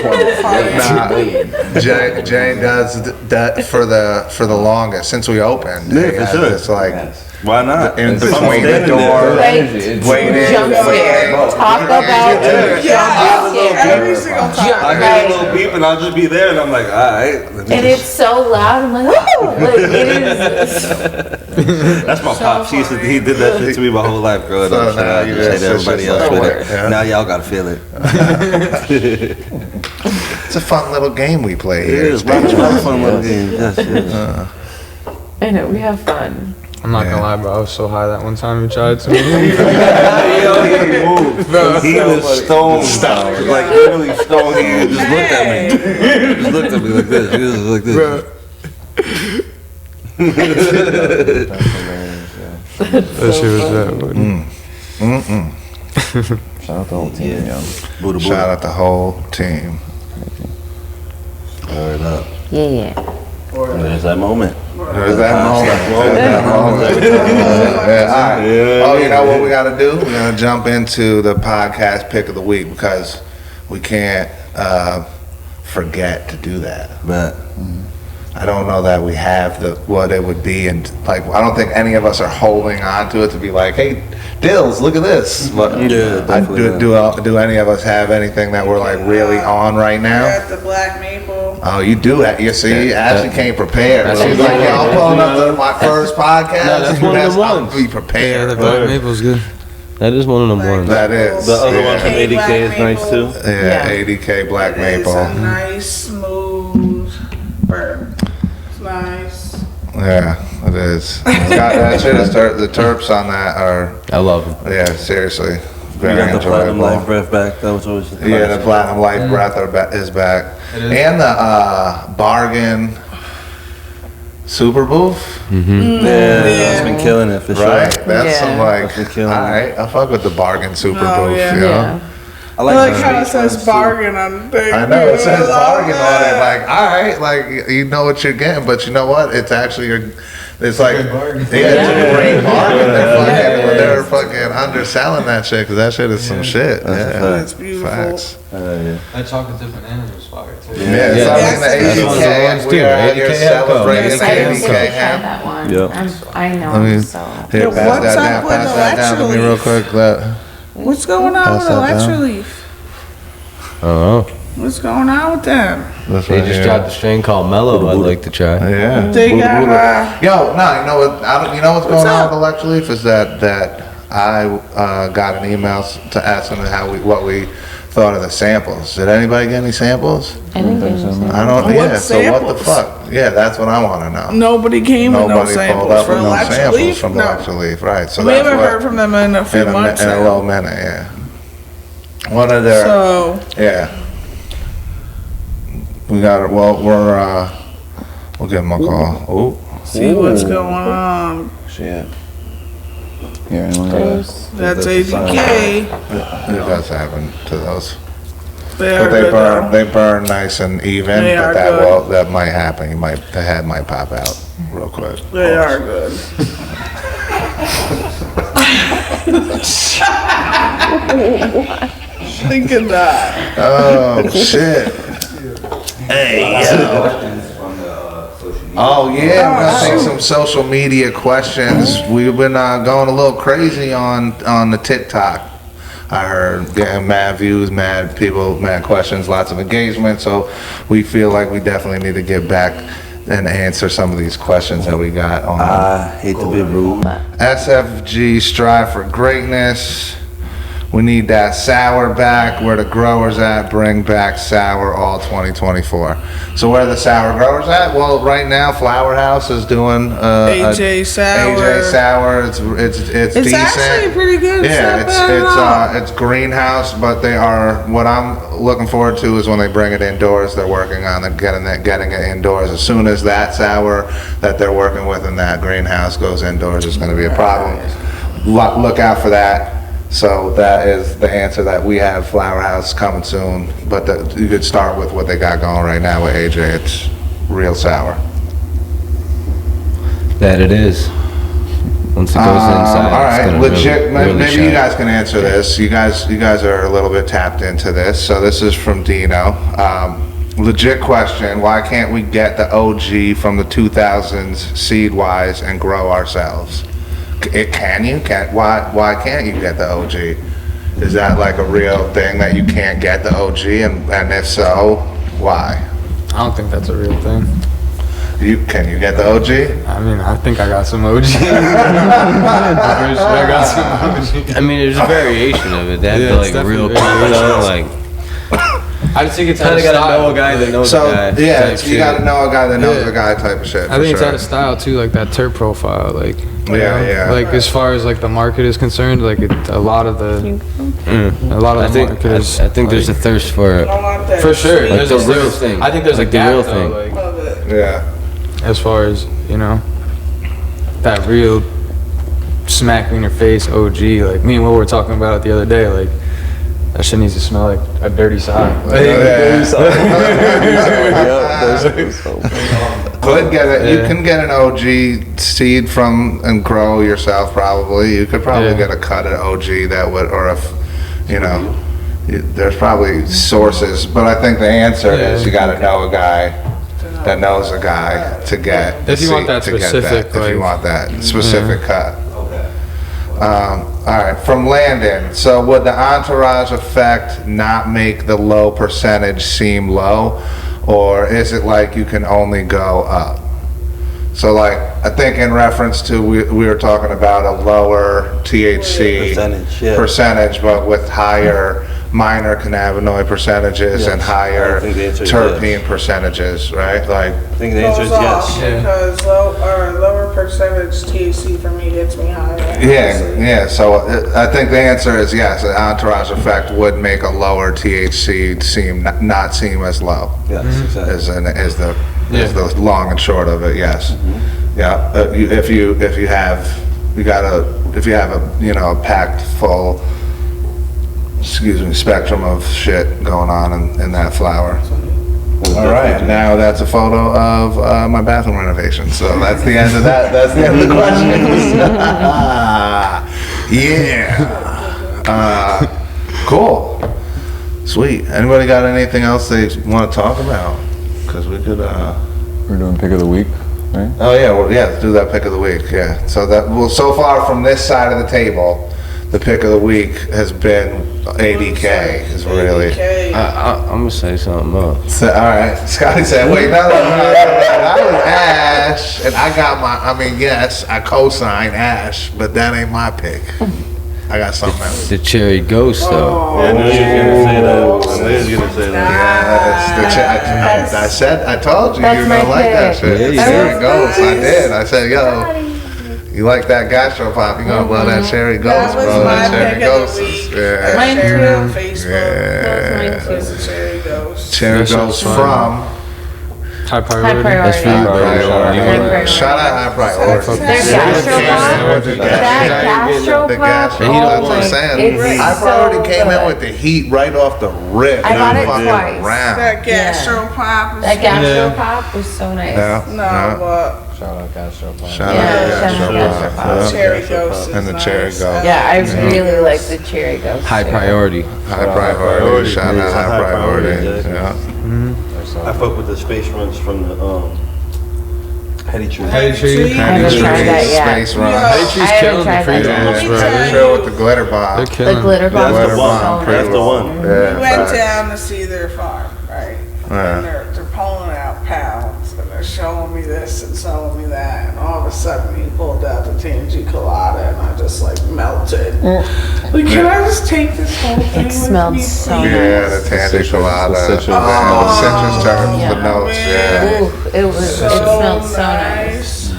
Speaker 3: corner.
Speaker 1: Jane does that for the longest since we opened.
Speaker 5: Yeah, for sure.
Speaker 1: It's like
Speaker 5: Why not?
Speaker 1: In
Speaker 5: It's
Speaker 1: between the
Speaker 5: something
Speaker 1: door,
Speaker 2: Like,
Speaker 1: waiting.
Speaker 2: jump scare. Talk about
Speaker 7: Yes,
Speaker 2: jump scare.
Speaker 7: every single time.
Speaker 5: I hear a little beep and I'll just be there and I'm like, alright.
Speaker 2: And it's so loud. I'm like, oh, like it is.
Speaker 5: That's my pops. He did that shit to me my whole life growing
Speaker 1: So
Speaker 5: up.
Speaker 1: now you
Speaker 5: Say
Speaker 1: just-
Speaker 5: to everybody
Speaker 1: it's
Speaker 5: else
Speaker 1: just
Speaker 5: with
Speaker 1: like,
Speaker 5: it.
Speaker 1: yeah.
Speaker 5: Now y'all gotta feel it.
Speaker 1: It's a fun little game we play
Speaker 5: It
Speaker 1: here.
Speaker 5: is. Lots of fun little games. Yes, yes.
Speaker 2: I know, we have fun.
Speaker 6: I'm not gonna lie, bro. I was so high that one time you tried to.
Speaker 5: He was stoned. Like literally stoned. He just looked at me. He just looked at me like this. He was like this.
Speaker 6: That shit was that.
Speaker 3: Shout out the whole team, yo.
Speaker 5: Buddha,
Speaker 1: Shout out the whole team.
Speaker 5: Word up.
Speaker 2: Yeah.
Speaker 5: There's that moment.
Speaker 1: There's that moment. There's that moment. Yeah, all right. Oh, you know what we got to do? We're going to jump into the podcast pick of the week because we can't forget to do that.
Speaker 5: But
Speaker 1: I don't know that we have what it would be, and like I don't think any of us are holding on to it to be like, hey, Dills, look at this. But
Speaker 5: Yeah, definitely
Speaker 1: do any of us have anything that we're like really on right now?
Speaker 7: At the Black Maple.
Speaker 1: Oh, you do that. You see, Ashley came prepared. She's like, yeah, I'm pulling up my first podcast.
Speaker 4: No, that's one of the
Speaker 1: I'll
Speaker 4: ones.
Speaker 1: be prepared.
Speaker 6: The Black Maple's good.
Speaker 4: That is one of them ones.
Speaker 1: That is.
Speaker 5: the other one
Speaker 1: yeah.
Speaker 5: from 80K is nice too.
Speaker 1: Yeah,
Speaker 2: Yeah.
Speaker 1: 80K Black
Speaker 7: It's a
Speaker 1: Maple.
Speaker 7: nice, smooth burn. It's nice.
Speaker 1: Yeah, it is. It's got that shit. The terps on that are,
Speaker 4: I love them.
Speaker 1: yeah, seriously,
Speaker 5: You
Speaker 1: very
Speaker 5: got the platinum life
Speaker 1: enjoyable.
Speaker 5: breath back. That was always
Speaker 1: Yeah, the Platinum Life Breath is back. And the bargain Super Booth,
Speaker 5: Yeah, it's been killing it for sure.
Speaker 1: right? That's some
Speaker 2: Yeah.
Speaker 1: like,
Speaker 5: That's been killing it.
Speaker 1: alright, I fuck with the bargain Super
Speaker 7: Oh,
Speaker 1: Booth,
Speaker 7: yeah.
Speaker 1: you know?
Speaker 2: Yeah.
Speaker 5: I
Speaker 7: I
Speaker 5: like,
Speaker 7: like
Speaker 5: the
Speaker 7: how it
Speaker 5: space
Speaker 7: says
Speaker 5: ones, too.
Speaker 7: bargain on the thing.
Speaker 1: I know, it says
Speaker 7: I love
Speaker 1: bargain on it,
Speaker 7: that.
Speaker 1: like, alright, like, you know what you're getting, but you know what? It's actually, it's like, yeah, it's a great bargain. They're fucking underselling that shit, cause that shit is some shit.
Speaker 5: That's a
Speaker 1: Yeah.
Speaker 5: fact.
Speaker 7: That's beautiful.
Speaker 1: Facts.
Speaker 5: Yeah.
Speaker 6: That chocolate dip banana was fire too.
Speaker 1: Yeah,
Speaker 4: Yeah.
Speaker 1: so I mean,
Speaker 7: That's
Speaker 1: the
Speaker 7: one of the
Speaker 1: 80K,
Speaker 4: ones
Speaker 1: we
Speaker 4: too.
Speaker 1: are out
Speaker 4: 80K
Speaker 1: here
Speaker 4: have
Speaker 1: celebrating
Speaker 7: come.
Speaker 2: I didn't get
Speaker 1: 80K
Speaker 2: to try
Speaker 1: ham.
Speaker 2: that one.
Speaker 5: Yep.
Speaker 2: I know,
Speaker 1: I mean,
Speaker 2: so.
Speaker 1: Here,
Speaker 7: Yo,
Speaker 1: pass
Speaker 7: what's
Speaker 1: that
Speaker 7: up
Speaker 1: down,
Speaker 7: with
Speaker 1: pass that down to me real quick.
Speaker 7: What's going on
Speaker 1: Pass
Speaker 7: with
Speaker 1: that
Speaker 7: Electro
Speaker 1: down.
Speaker 7: Leaf?
Speaker 4: Oh,
Speaker 7: What's going on with them?
Speaker 1: That's
Speaker 4: they
Speaker 1: right
Speaker 4: just
Speaker 1: here.
Speaker 4: dropped a strain called Mellow. I'd like to try.
Speaker 1: Yeah.
Speaker 7: They got
Speaker 1: Yo, no, you know what? You know what's
Speaker 7: What's
Speaker 1: going on
Speaker 7: up?
Speaker 1: with Electroleaf is that I got an email to ask them what we thought of the samples. Did anybody get any samples?
Speaker 2: I didn't get anything.
Speaker 1: I don't.
Speaker 7: What
Speaker 1: Yeah. So what the
Speaker 7: samples?
Speaker 1: fuck? Yeah, that's what I want to know.
Speaker 7: nobody came with no
Speaker 1: Nobody pulled
Speaker 7: samples
Speaker 1: up
Speaker 7: for
Speaker 1: with no
Speaker 7: Electro
Speaker 1: samples
Speaker 7: Leaf.
Speaker 1: from
Speaker 7: No.
Speaker 1: Electroleaf, right? So
Speaker 7: We
Speaker 1: that's
Speaker 7: haven't
Speaker 1: what,
Speaker 7: heard from them in a few months
Speaker 1: in a
Speaker 7: now.
Speaker 1: low minute, yeah. One of their,
Speaker 7: So
Speaker 1: yeah. We got it. Well, we'll give them a call. Oh,
Speaker 7: see what's going on.
Speaker 3: Shit. Here, anyone
Speaker 7: That's ADK.
Speaker 1: it does happen to those.
Speaker 7: They are
Speaker 1: But they
Speaker 7: good
Speaker 1: burn,
Speaker 7: though.
Speaker 1: they burn nice and even.
Speaker 7: They
Speaker 1: But
Speaker 7: are
Speaker 1: that
Speaker 7: good.
Speaker 1: that might happen. The head might pop out real quick.
Speaker 7: They are good. Thinking that.
Speaker 1: Oh shit. Hey yo. Oh yeah, we're gonna take some social media questions. We've been going a little crazy on the TikTok. I heard getting mad views, mad people, mad questions, lots of engagement. So we feel like we definitely need to get back and answer some of these questions that we got on
Speaker 5: I hate to be rude.
Speaker 1: SFG Strive for Greatness. We need that sour back. Where the growers at? Bring back sour all 2024. So where are the sour growers at? Well, right now Flower House is doing
Speaker 7: AJ Sour.
Speaker 1: AJ Sour. It's
Speaker 7: It's
Speaker 1: decent.
Speaker 7: actually pretty good.
Speaker 1: Yeah,
Speaker 7: not bad at all.
Speaker 1: it's greenhouse, but they are. What I'm looking forward to is when they bring it indoors. They're working on it, getting it indoors. As soon as that sour that they're working with in that greenhouse goes indoors, it's going to be a problem. Look out for that. So that is the answer that we have. Flower House coming soon, but you could start with what they got going right now with AJ. It's real sour.
Speaker 4: That it is. Once it goes inside,
Speaker 1: All
Speaker 4: it's
Speaker 1: right,
Speaker 4: gonna
Speaker 1: legit.
Speaker 4: really
Speaker 1: Maybe
Speaker 4: shine.
Speaker 1: you guys can answer this. You guys are a little bit tapped into this. So this is from Dino. Legit question: why can't we get the OG from the 2000s seed wise and grow ourselves? Can you? Why can't you get the OG? Is that like a real thing that you can't get the OG, and if so, why?
Speaker 6: I don't think that's a real thing.
Speaker 1: Can you get the OG?
Speaker 6: I mean, I think I got some OG. I got some OG.
Speaker 4: I mean, there's a variation of it. They have
Speaker 6: Yeah,
Speaker 4: to
Speaker 6: it's
Speaker 4: like real
Speaker 6: definitely
Speaker 4: though, like.
Speaker 6: I just think it's
Speaker 4: Kind
Speaker 6: out
Speaker 4: of
Speaker 6: of
Speaker 4: gotta
Speaker 6: style.
Speaker 4: know a guy that knows
Speaker 1: So
Speaker 4: a guy.
Speaker 1: yeah,
Speaker 4: type
Speaker 1: you
Speaker 4: shit.
Speaker 1: got to know a guy that knows
Speaker 6: Yeah.
Speaker 1: a guy type of shit.
Speaker 6: I
Speaker 1: for
Speaker 6: think it's
Speaker 1: sure.
Speaker 6: out of style too, like that terp profile, like you
Speaker 1: Yeah,
Speaker 6: know?
Speaker 1: yeah.
Speaker 6: Like as far as like the market is concerned, like a lot of the market is.
Speaker 4: I think there's a thirst for it.
Speaker 7: I want that.
Speaker 6: For sure,
Speaker 7: sweet.
Speaker 6: there's
Speaker 4: the
Speaker 6: a
Speaker 4: real
Speaker 6: thirst.
Speaker 4: thing.
Speaker 6: I think there's
Speaker 4: Like
Speaker 6: a
Speaker 4: the
Speaker 6: gap
Speaker 4: real
Speaker 6: though,
Speaker 4: thing.
Speaker 6: like
Speaker 7: Love it.
Speaker 1: Yeah.
Speaker 6: as far as that real smack in your face OG. Like me and Will were talking about it the other day. Like that shit needs to smell like a dirty sock. Like,
Speaker 1: Could get it. You can get an OG seed from and grow yourself. Probably you could probably
Speaker 6: Yeah.
Speaker 1: get a cut at OG that would, or if you know, there's probably sources. But I think the answer is you got to know a guy that knows a guy to get. the
Speaker 6: If you want
Speaker 1: seed,
Speaker 6: that
Speaker 1: to get
Speaker 6: specific,
Speaker 1: if you
Speaker 6: like-
Speaker 1: want that specific cut. All right, from Landon. So would the entourage effect not make the low percentage seem low, or is it like you can only go up? So like, I think in reference to, we were talking about a lower THC
Speaker 5: Percentage, yeah.
Speaker 1: percentage, but with higher minor cannabinoid percentages and
Speaker 5: Yes.
Speaker 1: higher
Speaker 5: I think the answer is
Speaker 1: terpene
Speaker 5: yes.
Speaker 1: percentages, right? Like,
Speaker 5: I think the answer is
Speaker 7: Goes off
Speaker 5: yes.
Speaker 7: because lower percentage THC for me gets me higher.
Speaker 1: yeah, so I think the answer is yes, an entourage effect would make a lower THC not seem as low.
Speaker 5: Yes, exactly.
Speaker 1: Is the long and short of it, yes. Yeah, if you have a packed full, spectrum of shit going on in that flower. All right, now that's a photo of my bathroom renovation. So that's the end of that. That's the end of the questions. Yeah. Cool. Sweet. Anybody got anything else they want to talk about? Because we could.
Speaker 3: We're doing pick of the week, right?
Speaker 1: Oh yeah, well yeah, let's do that pick of the week. Yeah. So far from this side of the table, the pick of the week has been ADK. Is really.
Speaker 4: I'm gonna say something else.
Speaker 1: So, all right, Scotty said, "Wait, no, I was Ash, and I got my. I mean, yes, I co-signed Ash, but that ain't my pick. I got something else.
Speaker 4: The cherry ghost though.
Speaker 5: I knew you was gonna say that. I knew you was gonna say that.
Speaker 1: I told you
Speaker 2: That's
Speaker 1: you were
Speaker 2: my
Speaker 1: gonna like that
Speaker 2: pick.
Speaker 1: shit.
Speaker 4: Yeah,
Speaker 1: There
Speaker 2: you
Speaker 1: it goes. I did. I said, yo, you like that gastropop? You gonna love that cherry
Speaker 7: That
Speaker 1: ghost,
Speaker 7: was
Speaker 1: bro.
Speaker 7: my
Speaker 1: That cherry
Speaker 7: pick of
Speaker 1: ghost
Speaker 7: the
Speaker 1: is
Speaker 7: week.
Speaker 1: yeah.
Speaker 7: I
Speaker 2: Mine
Speaker 7: shared it on
Speaker 2: too.
Speaker 7: Facebook.
Speaker 1: Yeah.
Speaker 7: It's a cherry ghost.
Speaker 1: Cherry
Speaker 6: That shit's
Speaker 1: ghost
Speaker 6: fun.
Speaker 1: from.
Speaker 6: High priority.
Speaker 2: High priority.
Speaker 4: That's for you,
Speaker 1: High
Speaker 4: bro.
Speaker 1: priority. Shout out high priority.
Speaker 2: Their
Speaker 1: Yeah.
Speaker 2: gastropop,
Speaker 1: The
Speaker 2: that
Speaker 1: gastropop.
Speaker 2: gastropop,
Speaker 1: That's what I'm saying.
Speaker 2: it's
Speaker 1: High priority
Speaker 2: so
Speaker 1: came in
Speaker 2: good.
Speaker 1: with the heat right off the rip.
Speaker 2: I got it
Speaker 1: Fucking
Speaker 2: twice.
Speaker 1: round.
Speaker 7: That gastropop is
Speaker 2: That gastropop was so nice.
Speaker 1: Yeah.
Speaker 7: no, but
Speaker 3: Shout out Gastropop.
Speaker 1: Shout
Speaker 2: Yeah,
Speaker 1: out
Speaker 2: shout out
Speaker 1: gastropop.
Speaker 2: gastropop.
Speaker 7: cherry ghost is
Speaker 1: And the
Speaker 7: nice.
Speaker 1: cherry ghost.
Speaker 2: Yeah, I really like the cherry ghost.
Speaker 4: High
Speaker 2: too.
Speaker 4: priority.
Speaker 1: High priority. Shout out high
Speaker 5: High priority,
Speaker 1: priority.
Speaker 5: exactly.
Speaker 1: Yeah.
Speaker 5: I fuck with the space runs from the Heady Tree.
Speaker 6: Heady Tree.
Speaker 2: haven't tried that yet.
Speaker 1: Space run.
Speaker 7: Yeah.
Speaker 6: Heady Tree's
Speaker 2: I haven't
Speaker 6: killing the
Speaker 2: tried that
Speaker 6: pre-rolls,
Speaker 2: yet.
Speaker 6: bro.
Speaker 7: Let me
Speaker 1: They're
Speaker 7: tell
Speaker 1: chill with the glitter bomb.
Speaker 6: They're
Speaker 2: The
Speaker 6: killing.
Speaker 2: glitter bomb
Speaker 5: That's
Speaker 2: was
Speaker 5: the one.
Speaker 2: so
Speaker 5: That's
Speaker 2: nice.
Speaker 5: the one.
Speaker 7: we
Speaker 1: Yeah,
Speaker 7: went
Speaker 1: facts.
Speaker 7: down to see their farm, right?
Speaker 1: Yeah.
Speaker 7: And they're pulling out pounds and they're showing me this and showing me that, and all of a sudden he pulled out the Tangy Colada and I just like melted. Like, can I just take this whole thing? with
Speaker 2: smelled
Speaker 7: me,
Speaker 2: so
Speaker 7: please?
Speaker 1: Yeah, the tangy colada.
Speaker 3: the citrus.
Speaker 1: Citrus terms,
Speaker 2: Yeah.
Speaker 1: the notes, yeah.
Speaker 2: Ooh, it smelled so nice.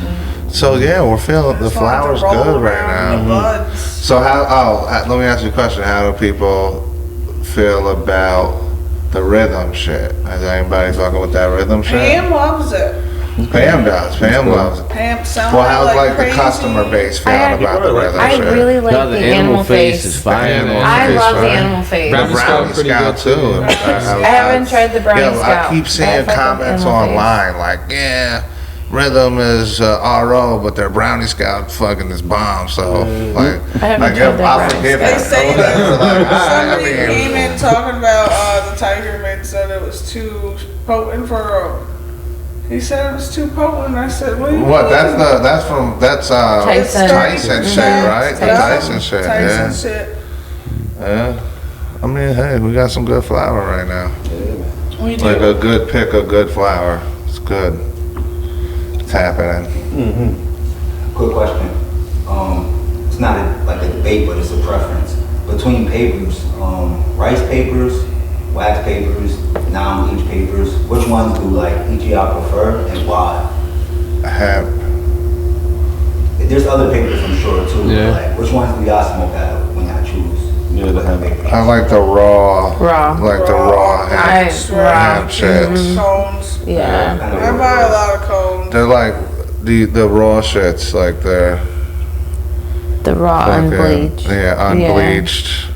Speaker 1: So yeah, we're feeling, the
Speaker 7: Just wanted to
Speaker 1: flower's
Speaker 7: roll
Speaker 1: good right
Speaker 7: around the
Speaker 1: now.
Speaker 7: buds.
Speaker 1: So let me ask you a question. How do people feel about the rhythm shit? Is anybody fucking with that rhythm shit?
Speaker 7: Pam loves it.
Speaker 1: Pam does. Pam loves it.
Speaker 7: Pam sounds
Speaker 1: Well, how's
Speaker 7: like
Speaker 1: the
Speaker 7: crazy.
Speaker 1: customer base feeling
Speaker 2: I-
Speaker 1: about the rhythm
Speaker 2: I
Speaker 1: shit?
Speaker 2: really like
Speaker 4: No,
Speaker 2: the animal face.
Speaker 4: is fire.
Speaker 1: animal
Speaker 2: I
Speaker 1: face,
Speaker 2: love the
Speaker 1: right?
Speaker 2: animal face.
Speaker 1: The
Speaker 6: Brownie
Speaker 1: brownie
Speaker 6: pretty
Speaker 1: scout
Speaker 6: good,
Speaker 1: too.
Speaker 6: too.
Speaker 2: I haven't tried the brownie
Speaker 1: Yeah,
Speaker 2: scout.
Speaker 1: I keep
Speaker 2: but I
Speaker 1: seeing
Speaker 2: fuck with
Speaker 1: comments
Speaker 2: animal face.
Speaker 1: online like, yeah, rhythm is RO, but their brownie scout fucking is bomb. So like,
Speaker 2: I haven't tried their
Speaker 1: I
Speaker 2: brownie
Speaker 1: forgive
Speaker 7: They
Speaker 1: it.
Speaker 7: say that
Speaker 1: Like,
Speaker 7: somebody
Speaker 1: I
Speaker 7: came
Speaker 1: mean,
Speaker 7: in talking about the Tiger Mint said it was too potent for He said it was too potent. I said, what?
Speaker 1: What? That's Tyson shit, right? The Tyson shit.
Speaker 7: Tyson
Speaker 1: Yeah.
Speaker 7: shit.
Speaker 1: Yeah. I mean, hey, we got some good flour right now.
Speaker 7: We do.
Speaker 1: Like a good pick of good flour. It's good. It's happening.
Speaker 8: Quick question. It's not like a debate, but it's a preference. Between papers, rice papers, wax papers, non-bleach papers, which ones do like each of y'all prefer and why?
Speaker 1: Hemp.
Speaker 8: There's other papers I'm sure too, but
Speaker 6: Yeah.
Speaker 8: like which ones do y'all smoke out when y'all choose?
Speaker 5: Yeah, the hemp.
Speaker 8: Papers?
Speaker 1: I like the raw.
Speaker 2: Raw.
Speaker 1: Like the raw hemp. Hemp shits.
Speaker 7: Cones.
Speaker 2: Yeah.
Speaker 8: Kind of
Speaker 7: I buy a lot of cones.
Speaker 1: They're like the raw shits, like they're
Speaker 2: The raw
Speaker 1: fucking-
Speaker 2: unbleached.
Speaker 1: Yeah, unbleached.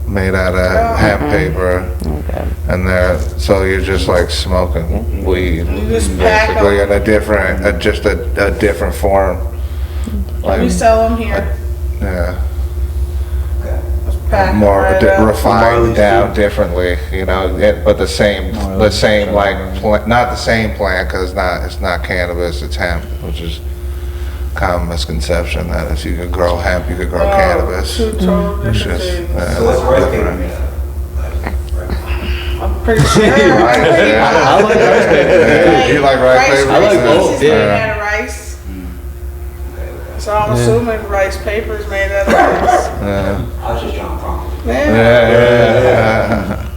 Speaker 1: Made out of hemp paper.
Speaker 2: Okay.
Speaker 1: And they're, so you're just like smoking weed.
Speaker 7: You just pack
Speaker 1: Basically
Speaker 7: them.
Speaker 1: in a different, just a different form.
Speaker 7: We
Speaker 1: Like,
Speaker 7: sell them here.
Speaker 1: yeah.
Speaker 7: Pack 'em
Speaker 1: More
Speaker 7: right up.
Speaker 1: refined
Speaker 5: Barley's
Speaker 1: down
Speaker 5: too.
Speaker 1: differently, you know, but the same like, not the same plant, cause it's not cannabis, it's hemp, which is common misconception that if you could grow hemp, you could grow cannabis.
Speaker 7: Two total
Speaker 1: It's
Speaker 7: different
Speaker 1: just,
Speaker 7: things.
Speaker 1: yeah,
Speaker 8: So what's
Speaker 1: it's
Speaker 8: rice paper
Speaker 1: different.
Speaker 8: made out of?
Speaker 7: I'm pretty sure.
Speaker 1: Right, yeah.
Speaker 4: I like rice paper.
Speaker 1: Yeah, you like rice paper?
Speaker 4: I like
Speaker 7: Rice
Speaker 4: both,
Speaker 7: pieces made
Speaker 1: yeah.
Speaker 7: out of rice. So I'm assuming rice paper is made out of rice.
Speaker 1: Yeah.
Speaker 8: I was just trying to prompt.
Speaker 7: Yeah.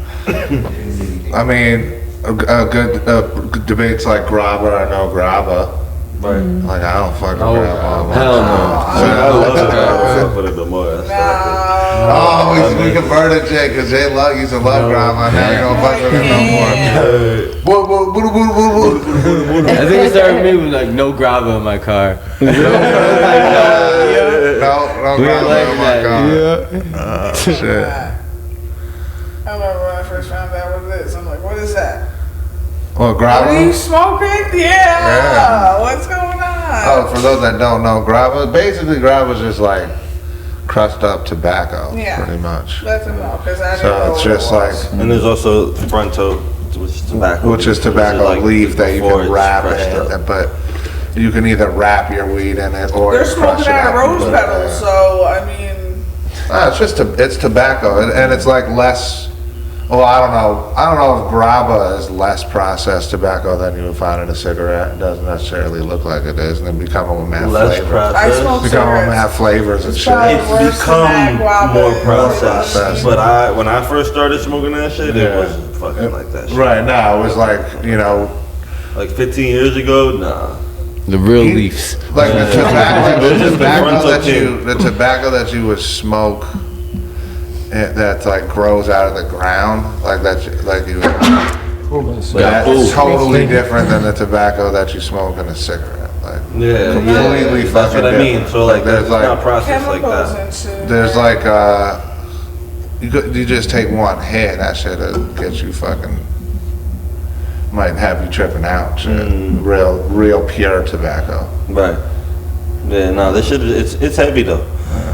Speaker 1: I mean, a good debates like grabba or no grabba.
Speaker 5: Right.
Speaker 1: Like I don't fucking
Speaker 4: Oh,
Speaker 1: grabba.
Speaker 4: hell no.
Speaker 5: I love it. I fuck with it the more. That's like
Speaker 1: Oh, we converted Jay because Jay used to love grandma. Now you don't fuck with him no more.
Speaker 4: I think it started with me with like no grabba in my car.
Speaker 1: No
Speaker 4: We were
Speaker 1: grandma
Speaker 4: like
Speaker 1: in my
Speaker 4: that.
Speaker 1: car.
Speaker 4: Yeah.
Speaker 1: Oh, shit.
Speaker 7: I remember when I first found out what it is. I'm like, what is that?
Speaker 1: Well,
Speaker 7: Are you
Speaker 1: grabba.
Speaker 7: smoking? Yeah.
Speaker 1: Yeah.
Speaker 7: What's going on?
Speaker 1: Oh, for those that don't know, grabba, basically grabba's just like crushed up tobacco,
Speaker 7: Yeah.
Speaker 1: pretty much.
Speaker 7: Let them know, because I didn't
Speaker 1: So
Speaker 7: know
Speaker 1: it's
Speaker 7: what it
Speaker 1: just
Speaker 7: was.
Speaker 1: like,
Speaker 5: And there's also fronto, which is tobacco.
Speaker 1: which is tobacco
Speaker 5: like
Speaker 1: leaf that you
Speaker 5: before
Speaker 1: can
Speaker 5: it's
Speaker 1: wrap
Speaker 5: crushed
Speaker 1: in,
Speaker 5: up.
Speaker 1: but you can either wrap your weed in it or
Speaker 7: They're
Speaker 1: crush
Speaker 7: smoking
Speaker 1: it
Speaker 7: out
Speaker 1: up
Speaker 7: of
Speaker 1: and
Speaker 7: rose
Speaker 1: put it
Speaker 7: petals,
Speaker 1: in.
Speaker 7: so I mean,
Speaker 1: It's just it's tobacco, and it's like less. Well, I don't know if grabba is less processed tobacco than you would find in a cigarette. It doesn't necessarily look like it is, and then become them have
Speaker 5: Less
Speaker 1: flavor.
Speaker 7: I
Speaker 5: processed.
Speaker 7: smoke
Speaker 1: Become them
Speaker 7: cigarettes.
Speaker 1: have flavors and
Speaker 7: It's
Speaker 1: shit.
Speaker 7: probably
Speaker 5: It's
Speaker 7: worse than
Speaker 5: become
Speaker 7: that guava
Speaker 5: more
Speaker 7: is.
Speaker 5: processed. But when I first started smoking that shit,
Speaker 1: Yeah.
Speaker 5: it wasn't fucking like that shit.
Speaker 1: Right now, it was like, you know,
Speaker 5: Like 15 years ago, nah.
Speaker 4: The real leaves.
Speaker 1: like the tobacco,
Speaker 5: Frontal
Speaker 1: the tobacco that you would smoke, that like grows out of the ground, like that, that's totally different than the tobacco that you smoke in a cigarette. Like,
Speaker 5: Yeah,
Speaker 1: completely
Speaker 5: That's
Speaker 1: fucking
Speaker 5: what I mean.
Speaker 1: different.
Speaker 5: So like,
Speaker 1: There's
Speaker 5: it's
Speaker 1: like-
Speaker 5: not processed like
Speaker 7: Chemicals
Speaker 5: that.
Speaker 7: and shit.
Speaker 1: there's like, you just take one hit, that shit'll get you fucking, might have you tripping out, shit. Real pure tobacco.
Speaker 5: Right. Yeah, no, this shit, it's heavy though.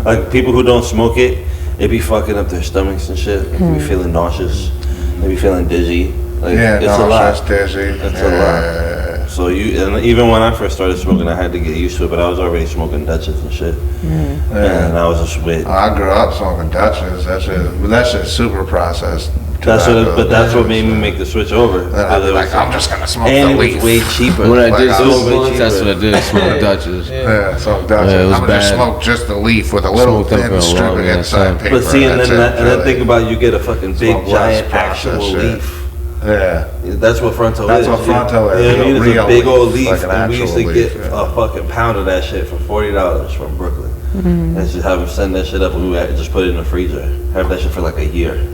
Speaker 5: Like people who don't smoke it, it be fucking up their stomachs and shit. They be feeling nauseous. They be feeling dizzy. Like
Speaker 1: Yeah,
Speaker 5: it's
Speaker 1: no,
Speaker 5: a lot.
Speaker 1: it's dizzy.
Speaker 5: It's a lot. So and even when I first started smoking, I had to get used to it. But I was already smoking Dutchess and shit, and I was just with.
Speaker 1: I grew up smoking Dutchess. That shit's super processed.
Speaker 5: That's what,
Speaker 1: tobacco.
Speaker 5: but that's what made me make the switch over.
Speaker 1: Then I'd be
Speaker 5: Because it
Speaker 1: like,
Speaker 5: was-
Speaker 1: I'm just gonna smoke
Speaker 5: and
Speaker 1: the
Speaker 5: it
Speaker 1: leaf.
Speaker 5: was way cheaper.
Speaker 4: When I
Speaker 1: Like,
Speaker 4: did
Speaker 1: I
Speaker 4: smoke
Speaker 5: was way
Speaker 4: blunts, that's
Speaker 5: cheaper.
Speaker 4: what I did. Smoke Dutchess.
Speaker 1: Yeah, so Dutchess.
Speaker 4: Yeah, it was
Speaker 1: I'm gonna just
Speaker 4: bad.
Speaker 1: smoke just the leaf with a little
Speaker 4: Smoked them
Speaker 1: thin
Speaker 4: for a
Speaker 1: strip
Speaker 4: long
Speaker 1: of
Speaker 4: ass
Speaker 1: inside
Speaker 4: time.
Speaker 1: paper.
Speaker 5: But see, and
Speaker 1: that's
Speaker 5: then
Speaker 1: it,
Speaker 5: and then
Speaker 1: really.
Speaker 5: think about you get a fucking big
Speaker 1: Smoke less
Speaker 5: giant
Speaker 1: processed
Speaker 5: actual
Speaker 1: shit.
Speaker 5: leaf.
Speaker 1: Yeah.
Speaker 5: That's what fronto
Speaker 1: That's
Speaker 5: is.
Speaker 1: what fronto is,
Speaker 5: Yeah, I mean, it's
Speaker 1: real
Speaker 5: a big old
Speaker 1: leaf,
Speaker 5: leaf,
Speaker 1: like an
Speaker 5: and we used to
Speaker 1: actual
Speaker 5: get
Speaker 1: leaf, yeah.
Speaker 5: a fucking pound of that shit for $40 from Brooklyn. And just have them send that shit up, and we would just put it in the freezer. Have that shit for like a year.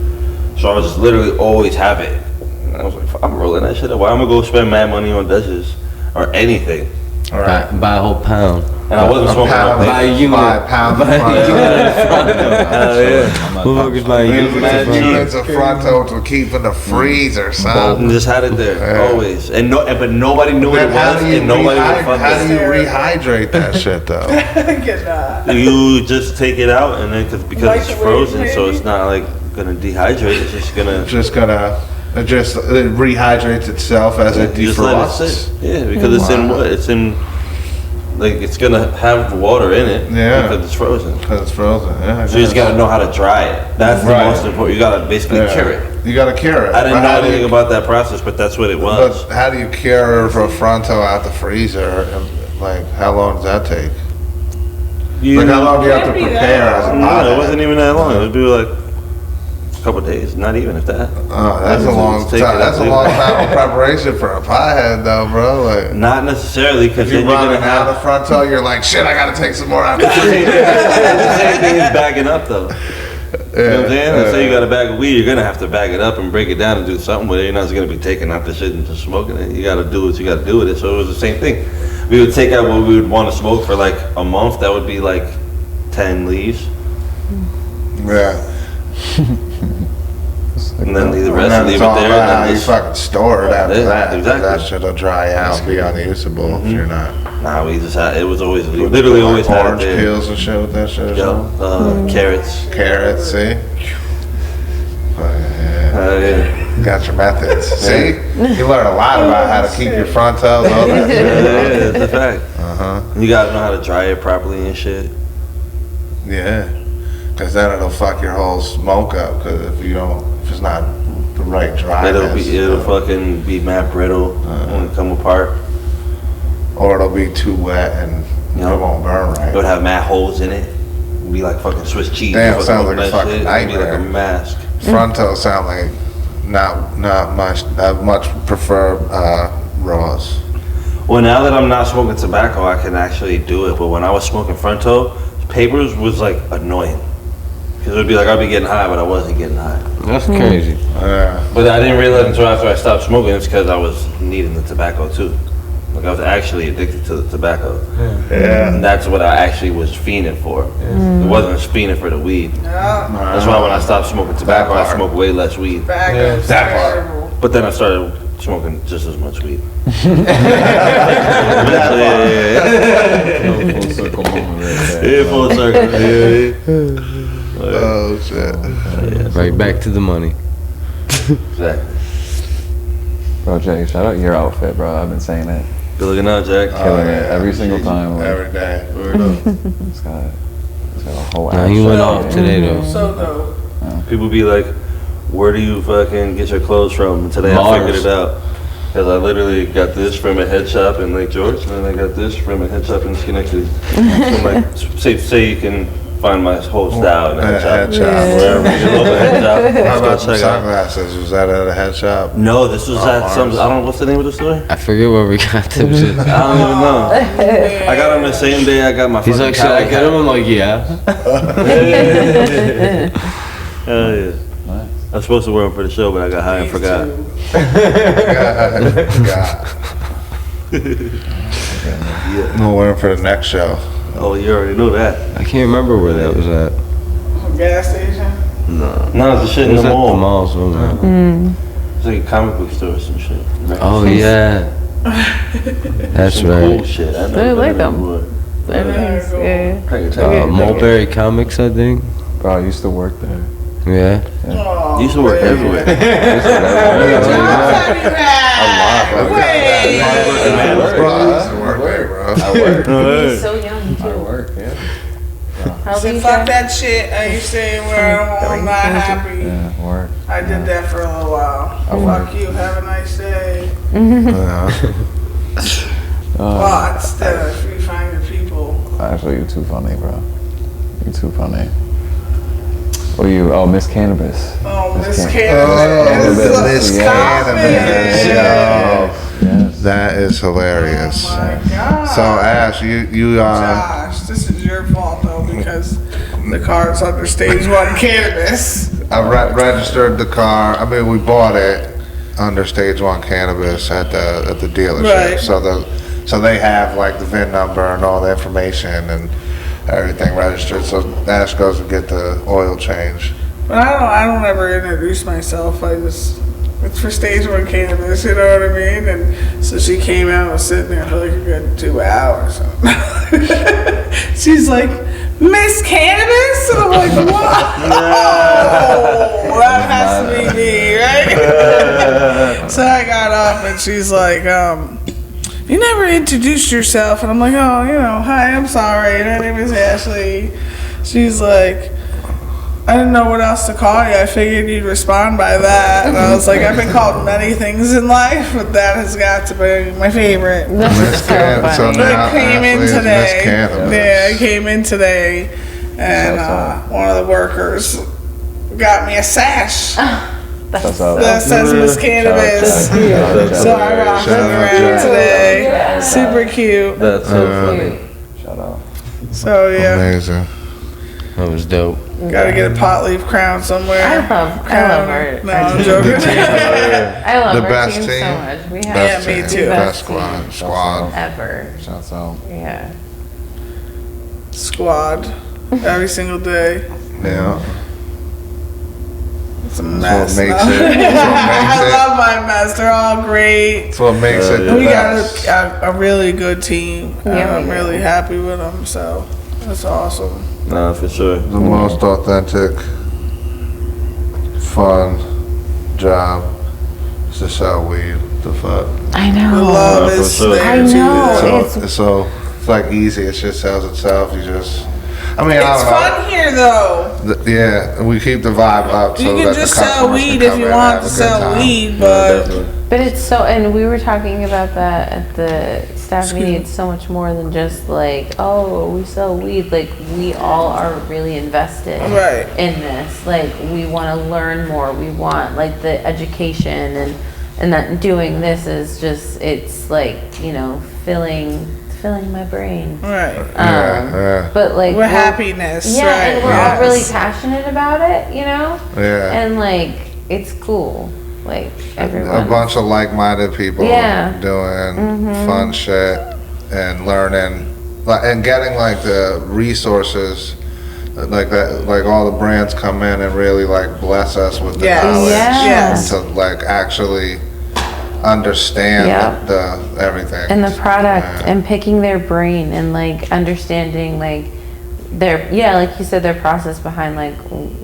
Speaker 5: So I would just literally always have it. And I was like, I'm rolling that shit up. Why am I gonna spend mad money on Dutchess or anything?
Speaker 1: All right.
Speaker 4: Buy a whole pound.
Speaker 5: And I wasn't smoking
Speaker 1: Pound,
Speaker 5: no
Speaker 4: buy a
Speaker 5: thing.
Speaker 4: unit.
Speaker 1: Buy a pound of
Speaker 4: Buy a
Speaker 1: fronto.
Speaker 5: Hell yeah.
Speaker 4: Motherfuckers buy a unit.
Speaker 5: Mad cheap.
Speaker 1: Units of fronto to keep in the freezer, son.
Speaker 5: And just had it there
Speaker 1: Yeah.
Speaker 5: always, but nobody knew what
Speaker 1: Then
Speaker 5: it
Speaker 1: how
Speaker 5: was,
Speaker 1: do you
Speaker 5: and nobody would
Speaker 1: how
Speaker 5: fucking.
Speaker 1: do you rehydrate that shit though?
Speaker 7: Get that.
Speaker 5: You just take it out, and then because it's
Speaker 7: Microwave,
Speaker 5: frozen, so
Speaker 7: maybe?
Speaker 5: it's not like gonna dehydrate. It's just gonna.
Speaker 1: Just gonna. It rehydrates itself as it
Speaker 5: You just let it sit.
Speaker 1: defrosts.
Speaker 5: Yeah, because it's in what? It's in, like, it's gonna have water in it.
Speaker 1: Yeah.
Speaker 5: Because it's frozen.
Speaker 1: Because it's frozen. Yeah.
Speaker 5: So you just gotta know how to dry it. That's the
Speaker 1: Right.
Speaker 5: most important. You gotta basically cure it.
Speaker 1: You gotta cure it.
Speaker 5: I didn't
Speaker 1: But
Speaker 5: know
Speaker 1: how do
Speaker 5: anything
Speaker 1: you-
Speaker 5: about that process, but that's what it was.
Speaker 1: But how do you cure a fronto out the freezer? And, like, how long does that take? Like, how long do you have to
Speaker 7: Can't be that
Speaker 1: prepare as a
Speaker 5: No,
Speaker 1: pothead?
Speaker 5: it wasn't even that long. It would be like a couple of days, not even if that.
Speaker 1: Oh, that's a long
Speaker 5: Take it
Speaker 1: time. That's a
Speaker 5: up,
Speaker 1: long
Speaker 5: dude.
Speaker 1: time of preparation for a pothead, though, bro. Like,
Speaker 5: Not necessarily, because
Speaker 1: if
Speaker 5: then
Speaker 1: you're
Speaker 5: you're gonna
Speaker 1: running out
Speaker 5: have.
Speaker 1: of fronto, you're like, shit, I gotta take some more out.
Speaker 5: The same thing is bagging up, though. You know what I'm saying? Let's say you got a bag of weed, you're gonna have to bag it up and break it down and do something with it. You're not just gonna be taking out the shit and just smoking it. You gotta do what you gotta do with it. So it was the same thing. We would take out what we would want to smoke for like a month. That would be like 10 leaves,
Speaker 1: Yeah.
Speaker 5: and then leave the
Speaker 1: And
Speaker 5: rest,
Speaker 1: then
Speaker 5: leave
Speaker 1: it's
Speaker 5: it
Speaker 1: all
Speaker 5: there,
Speaker 1: about how
Speaker 5: and then
Speaker 1: you
Speaker 5: just,
Speaker 1: fucking store it after
Speaker 5: Yeah,
Speaker 1: that.
Speaker 5: exactly.
Speaker 1: That shit'll dry out and be unusable if you're not.
Speaker 5: nah, we just had, it was always, we literally always had it
Speaker 1: Orange
Speaker 5: there.
Speaker 1: peels and shit with that shit.
Speaker 5: Yup, carrots.
Speaker 1: Carrots, see?
Speaker 5: Yeah.
Speaker 1: Got your methods. See? You learn a lot about how to keep your frontos, all that
Speaker 5: Yeah,
Speaker 1: shit.
Speaker 5: that's a fact. You gotta know how to dry it properly and shit.
Speaker 1: Yeah. Because then it'll fuck your whole smoke up. Because if it's not the right dryness.
Speaker 5: It'll fucking be mad brittle when it come apart.
Speaker 1: Or it'll be too wet and
Speaker 5: Yeah.
Speaker 1: it won't burn
Speaker 5: It would
Speaker 1: right.
Speaker 5: have mad holes in it. It'd be like fucking Swiss cheese.
Speaker 1: Damn,
Speaker 5: Fucking
Speaker 1: sounds like a
Speaker 5: that
Speaker 1: fucking
Speaker 5: shit. It'd be like a
Speaker 1: nightmare.
Speaker 5: mask.
Speaker 1: Frontos sound like not much. I much prefer raws.
Speaker 5: Well, now that I'm not smoking tobacco, I can actually do it. But when I was smoking fronto, papers was like annoying. Because it would be like I'd be getting high, but I wasn't getting high.
Speaker 4: That's crazy.
Speaker 1: Yeah.
Speaker 5: But I didn't realize until after I stopped smoking, it's because I was needing the tobacco too. Like I was actually addicted to the tobacco.
Speaker 1: Yeah.
Speaker 5: And that's what I actually was fiending for. It wasn't fiending for the weed. That's why when I stopped smoking tobacco, I smoked way less weed.
Speaker 7: Tobacco's
Speaker 1: that part.
Speaker 7: terrible.
Speaker 5: But then I started smoking just as much weed.
Speaker 3: Full circle moment right there.
Speaker 5: Yeah, full circle.
Speaker 1: Oh shit.
Speaker 4: Right back to the money.
Speaker 5: Exactly.
Speaker 3: Bro, Jay, shout out your outfit, bro. I've been saying it.
Speaker 5: Good looking out, Jack.
Speaker 3: Killing it every single time. Like,
Speaker 1: Every day.
Speaker 3: it's got a whole
Speaker 4: Nah, he went
Speaker 3: outfit.
Speaker 4: off today though.
Speaker 7: So dope.
Speaker 5: People be like, where do you fucking get your clothes from? And today I
Speaker 4: Mars.
Speaker 5: figured it out. Because I literally got this from a head shop in Lake George, and then I got this from a head shop in Schenectady. So I'm like, say you can find my whole style in a head
Speaker 1: Head
Speaker 5: shop.
Speaker 1: shop.
Speaker 5: Wherever your local head shop,
Speaker 1: How about
Speaker 5: let's
Speaker 1: some
Speaker 5: go check it out.
Speaker 1: sunglasses? Was that at a head shop?
Speaker 5: No, this was at some,
Speaker 1: Mars.
Speaker 5: I don't know, what's the name of the store?
Speaker 4: I forget where we got them shit.
Speaker 5: I don't even know. I got them the same day I got my
Speaker 4: He's
Speaker 5: fucking
Speaker 4: like, should I get him? I'm like, yeah.
Speaker 5: Hell yeah.
Speaker 3: Nice.
Speaker 5: I was supposed to wear them for the show, but I got high and forgot.
Speaker 1: God. No, we're in for the next show.
Speaker 5: Oh, you already knew that.
Speaker 4: I can't remember where that was at.
Speaker 7: Gas station.
Speaker 5: No, it's the shit
Speaker 4: It
Speaker 5: in
Speaker 4: was
Speaker 5: the
Speaker 4: at the
Speaker 5: mall.
Speaker 4: mall somewhere.
Speaker 5: It's like a comic book store or some shit.
Speaker 4: Oh yeah. That's
Speaker 5: Some cool
Speaker 4: right.
Speaker 5: shit. I
Speaker 2: I
Speaker 5: never
Speaker 2: like
Speaker 5: been
Speaker 2: them.
Speaker 5: before.
Speaker 2: They're nice, yeah.
Speaker 4: Mulberry Comics, I think.
Speaker 3: Bro, I used to work there.
Speaker 4: Yeah.
Speaker 7: Oh,
Speaker 5: You used to work everywhere.
Speaker 1: Bro, I used to work there, bro.
Speaker 2: He's so young
Speaker 3: I
Speaker 2: too.
Speaker 3: work, yeah.
Speaker 2: How old are
Speaker 7: See,
Speaker 2: you,
Speaker 7: fuck
Speaker 2: Jack?
Speaker 7: that shit. I used to say where I'm not happy.
Speaker 3: Yeah, work.
Speaker 7: I did that for a little while. Fuck you. Have a nice day. But still, if you find your people.
Speaker 3: Actually, you're too funny, bro. You're too funny. Oh, Miss Cannabis.
Speaker 7: Oh, Miss
Speaker 3: Miss
Speaker 7: Cannabis.
Speaker 1: Miss
Speaker 7: Stop
Speaker 1: Cannabis,
Speaker 7: it.
Speaker 1: yo.
Speaker 3: Yes.
Speaker 1: That is hilarious.
Speaker 7: Oh my God.
Speaker 1: So Ash, you
Speaker 7: Josh, this is your fault though because the car is under stage 1 cannabis.
Speaker 1: I registered the car. I mean, we bought it under stage 1 cannabis at the dealership.
Speaker 7: Right.
Speaker 1: So they have like the VIN number and all the information and everything registered. So Ash goes to get the oil change.
Speaker 7: But I don't ever introduce myself. It's for stage 1 cannabis, you know what I mean? And so she came out and was sitting there for like a good 2 hours. She's like, Miss Cannabis? And I'm like, whoa, that has to be me, right? So I got up and she's like, you never introduced yourself. And I'm like, oh, hi, I'm sorry. My name is Ashley. She's like, I didn't know what else to call you. I figured you'd respond by that. And I was like, I've been called many things in life, but that has got to be my favorite.
Speaker 2: That's so funny.
Speaker 1: So now
Speaker 7: I came in
Speaker 1: Ashley is
Speaker 7: today.
Speaker 1: Miss Cannabis.
Speaker 7: Yeah, I came in today, and one of the workers got me a sash
Speaker 2: That's
Speaker 3: That's
Speaker 2: so
Speaker 3: all.
Speaker 7: that says Miss Cannabis. So I rocked it around today. Super cute.
Speaker 9: That's so funny.
Speaker 3: Shout out.
Speaker 7: So yeah,
Speaker 1: Amazing.
Speaker 4: That was dope.
Speaker 7: gotta get a pot leaf crown somewhere.
Speaker 2: I love our
Speaker 7: No, I'm joking.
Speaker 2: I love
Speaker 1: The
Speaker 2: our
Speaker 1: best
Speaker 2: team
Speaker 1: team.
Speaker 2: so much. We have
Speaker 1: Best
Speaker 7: me
Speaker 1: team.
Speaker 7: too.
Speaker 1: Best
Speaker 2: Best
Speaker 1: squad.
Speaker 2: ever.
Speaker 3: Shouts out.
Speaker 2: Yeah.
Speaker 7: Squad every single day.
Speaker 1: Yeah.
Speaker 7: It's a
Speaker 1: That's
Speaker 7: mess.
Speaker 1: what makes
Speaker 7: no?
Speaker 1: it. That's what
Speaker 7: I
Speaker 1: makes it.
Speaker 7: love my mess. They're all great.
Speaker 1: That's what makes it the
Speaker 7: We
Speaker 1: best.
Speaker 7: got a really good team. And
Speaker 2: Yeah, we
Speaker 7: I'm
Speaker 2: do.
Speaker 7: really happy with them. So that's awesome.
Speaker 9: Nah, for sure.
Speaker 1: The most authentic, fun job is to sell weed. The fuck.
Speaker 2: I
Speaker 7: The
Speaker 2: know.
Speaker 7: love
Speaker 9: for
Speaker 7: is
Speaker 9: sure.
Speaker 7: there
Speaker 2: I
Speaker 7: too.
Speaker 2: know.
Speaker 1: So it's like easy. It just sells itself. You just. I mean, I
Speaker 7: It's
Speaker 1: don't know.
Speaker 7: fun here though.
Speaker 1: Yeah, we keep the vibe up so
Speaker 7: You
Speaker 1: that
Speaker 7: can
Speaker 1: the
Speaker 7: just sell
Speaker 1: customers
Speaker 7: weed
Speaker 1: can
Speaker 7: if
Speaker 1: come
Speaker 7: you
Speaker 1: in and
Speaker 7: want
Speaker 1: have
Speaker 7: to
Speaker 1: a good
Speaker 7: sell
Speaker 1: time.
Speaker 7: weed,
Speaker 9: Yeah,
Speaker 7: but
Speaker 9: definitely.
Speaker 2: But it's so, and we were talking about that at the staff meeting. It's so much more than just like, oh, we sell weed. Like, we all are really invested
Speaker 7: Right.
Speaker 2: in this. Like, we want to learn more. We want like the education, and that doing this is just, it's like, filling my brain.
Speaker 7: right.
Speaker 1: Yeah.
Speaker 2: But like
Speaker 7: With happiness.
Speaker 2: Yeah,
Speaker 7: right.
Speaker 2: and we're all really
Speaker 7: yes.
Speaker 2: passionate about it,
Speaker 1: Yeah.
Speaker 2: and like it's cool. Like everyone.
Speaker 1: A bunch of like-minded people
Speaker 2: Yeah.
Speaker 1: doing fun shit and learning, and getting like the resources, like that. Like all the brands come in and really like bless us with the
Speaker 7: Yes.
Speaker 1: knowledge
Speaker 2: Yes.
Speaker 1: to like actually understand
Speaker 2: Yeah.
Speaker 1: the everything
Speaker 2: And the product
Speaker 1: Yeah.
Speaker 2: and picking their brain and like understanding like their like you said, their process behind like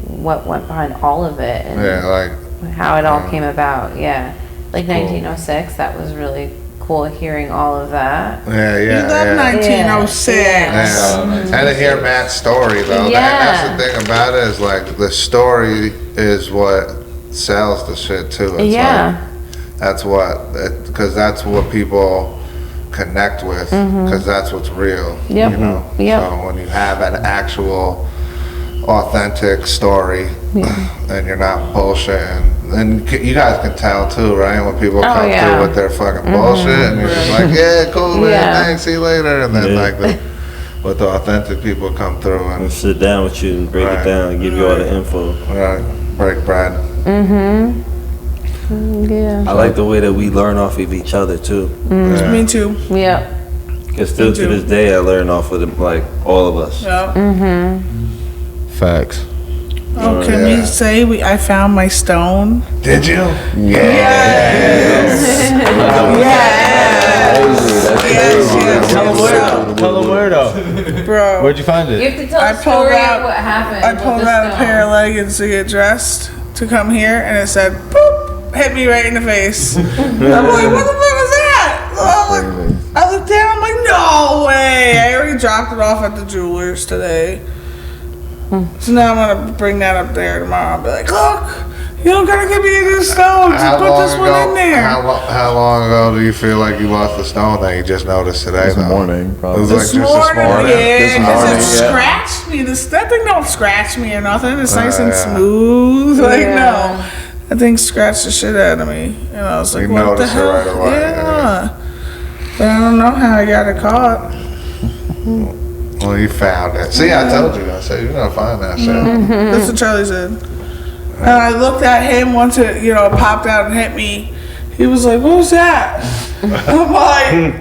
Speaker 2: what went behind all of it and
Speaker 1: Yeah, like
Speaker 2: how it all came about. Yeah, like 1906. That was really cool hearing all of that.
Speaker 1: yeah,
Speaker 7: You
Speaker 1: yeah,
Speaker 7: love
Speaker 1: yeah.
Speaker 7: 1906.
Speaker 1: Yeah. And to hear Matt's story though, that's the thing about it is like the story is what sells the shit too. It's
Speaker 2: Yeah.
Speaker 1: like, that's what, because that's what people connect with, because that's what's real.
Speaker 2: Yep.
Speaker 1: You know.
Speaker 2: Yep.
Speaker 1: So when you have an actual, authentic story, and you're not bullshitting, and you guys can tell too, right? When people come
Speaker 2: yeah.
Speaker 1: through with their fucking bullshit, and you're just like, yeah, cool, man,
Speaker 2: Yeah.
Speaker 1: thanks, see you later, and then
Speaker 9: Yeah.
Speaker 1: like but the authentic people come through
Speaker 9: And
Speaker 1: and
Speaker 9: sit down with you and break
Speaker 1: Right.
Speaker 9: it down and give you all the info.
Speaker 1: break bread.
Speaker 2: Yeah.
Speaker 9: I like the way that we learn off of each other too.
Speaker 1: Yeah.
Speaker 7: Me too.
Speaker 2: Yep.
Speaker 9: Cause still to this day I learn off of them, like all of us.
Speaker 7: Yeah.
Speaker 4: Facts.
Speaker 7: Oh, can
Speaker 1: Yeah.
Speaker 7: we say I found my stone?
Speaker 1: Did you?
Speaker 7: Yes,
Speaker 10: Tell them where though.
Speaker 7: bro.
Speaker 10: Where'd you find
Speaker 2: You
Speaker 10: it?
Speaker 2: have to tell
Speaker 7: I
Speaker 2: the
Speaker 7: pulled
Speaker 2: story
Speaker 7: out-
Speaker 2: of what happened.
Speaker 7: I
Speaker 2: with
Speaker 7: pulled
Speaker 2: the
Speaker 7: out a
Speaker 2: stone.
Speaker 7: pair of leggings to get dressed to come here, and it said, boop, hit me right in the face. I'm like, what the fuck was that? I looked down, I'm like, no way. I already dropped it off at the jeweler's today. So now I'm going to bring that up there tomorrow. I'll be like, look, you don't got to give me a new stone. Just put this one in there.
Speaker 1: How long ago do you feel like you lost the stone that you just noticed today?
Speaker 3: This
Speaker 1: though?
Speaker 3: morning,
Speaker 1: It
Speaker 3: probably.
Speaker 1: was like
Speaker 7: This
Speaker 1: just
Speaker 7: morning,
Speaker 1: this morning.
Speaker 7: yeah,
Speaker 3: This
Speaker 7: 'cause
Speaker 3: morning,
Speaker 7: it
Speaker 3: yeah.
Speaker 7: scratched me. That thing don't scratch me or nothing. It's nice and
Speaker 1: yeah.
Speaker 7: smooth. Like,
Speaker 2: Yeah.
Speaker 7: no. That thing scratched the shit out of me. And I was like,
Speaker 1: You
Speaker 7: what the
Speaker 1: noticed it
Speaker 7: hell?
Speaker 1: right away,
Speaker 7: Yeah. But I don't know how I got it caught.
Speaker 1: Well, you found it. See, I told you. I said you're gonna find that shit.
Speaker 7: That's what Charlie said. And I looked at him once it, popped out and hit me. He was like, what was that? I'm like,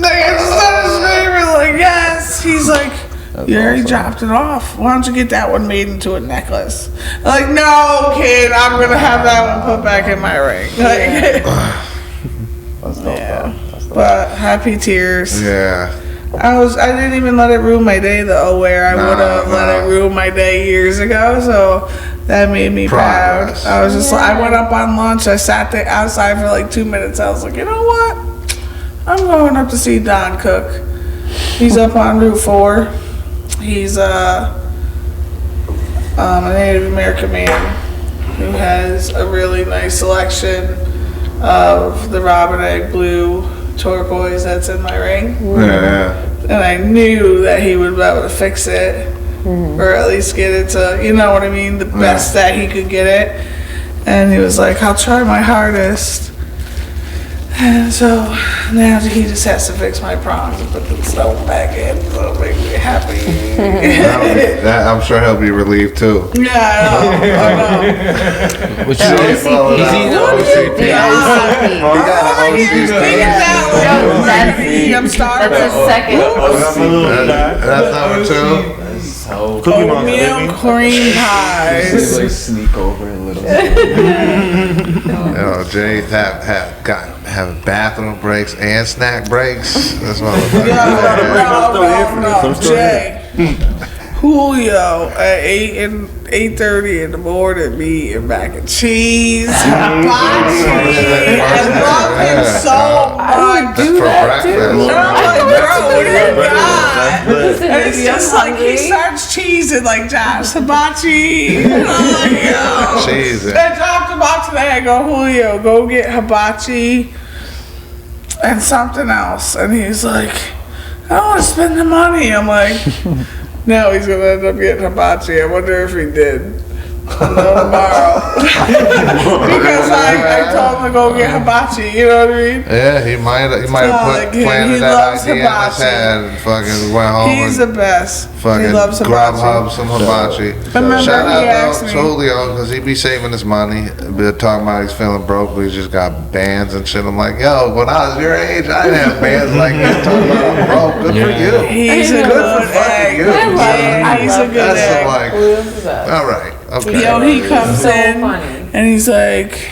Speaker 7: I just started screaming, like, yes. He's like, you already dropped it off. Why don't you get that one made into a necklace? I'm like, no, kid, I'm going to have that one put back in my ring. Like,
Speaker 3: That's dope,
Speaker 7: yeah.
Speaker 3: though. That's dope.
Speaker 7: But happy tears.
Speaker 1: Yeah.
Speaker 7: I didn't even let it ruin my day though, where I would have let it ruin my day years ago. So that made me proud. I was just I went up on lunch. I sat there outside for like 2 minutes. I was like, you know what? I'm going up to see Don Cook. He's up on Route 4. He's a Native American man who has a really nice selection of the Robin Egg Blue turquoise that's in my ring.
Speaker 1: Yeah.
Speaker 7: And I knew that he would be able to fix it, or at least get it to, you know what I mean, the best that he could get it. And he was like, I'll try my hardest. And so now he just has to fix my prongs and put the stone back in, so it'll make me happy.
Speaker 1: I'm sure he'll be relieved too.
Speaker 7: Yeah, I know.
Speaker 4: Which
Speaker 2: OCP.
Speaker 4: is
Speaker 7: I'm starving.
Speaker 2: That's his second.
Speaker 1: That's number 2.
Speaker 9: Cookie Monster,
Speaker 7: Oatmeal
Speaker 9: baby.
Speaker 7: cream pies.
Speaker 3: Like sneak over a little.
Speaker 1: Jay have bathroom breaks and snack breaks. That's what
Speaker 7: No, Jay. Julio at 8:30 in the morning, me eating mac and cheese, hibachi. I love him so much.
Speaker 2: Do that too.
Speaker 7: And I'm like, bro, what do you got?
Speaker 2: Listen,
Speaker 7: And it's
Speaker 2: maybe I'm
Speaker 7: just like he
Speaker 2: hungry.
Speaker 7: starts cheesing like Josh, hibachi. And I'm like, yo.
Speaker 1: Cheesing.
Speaker 7: I dropped him off today. I go, Julio, go get hibachi and something else. And he's like, I don't want to spend the money. I'm like, no, he's gonna end up getting hibachi. I wonder if he did. I'll know tomorrow. Because I told him to go get hibachi, you know what I mean?
Speaker 1: Yeah, he might have planted
Speaker 7: he
Speaker 1: that
Speaker 7: loves
Speaker 1: idea in his
Speaker 7: hibachi.
Speaker 1: head and fucking went home
Speaker 7: He's
Speaker 1: and
Speaker 7: the best. He
Speaker 1: fucking
Speaker 7: loves
Speaker 1: grub
Speaker 7: hibachi.
Speaker 1: hub some hibachi.
Speaker 7: Remember
Speaker 1: Shout
Speaker 7: he
Speaker 1: out
Speaker 7: asked
Speaker 1: though
Speaker 7: me.
Speaker 1: to Julio because he be saving his money. Been talking about he's feeling broke, but he's just got bands and shit. I'm like, yo, when I was your age, I didn't have bands like you. Talking about I'm broke. Good for you.
Speaker 7: He's a
Speaker 1: Good
Speaker 7: good
Speaker 1: for fucking
Speaker 7: egg.
Speaker 1: you.
Speaker 7: Yeah, he's a good
Speaker 1: That's
Speaker 7: egg.
Speaker 1: like,
Speaker 2: Blue's the best.
Speaker 1: all right, okay.
Speaker 7: Yo, he comes
Speaker 2: So
Speaker 7: in
Speaker 2: funny.
Speaker 7: and he's like,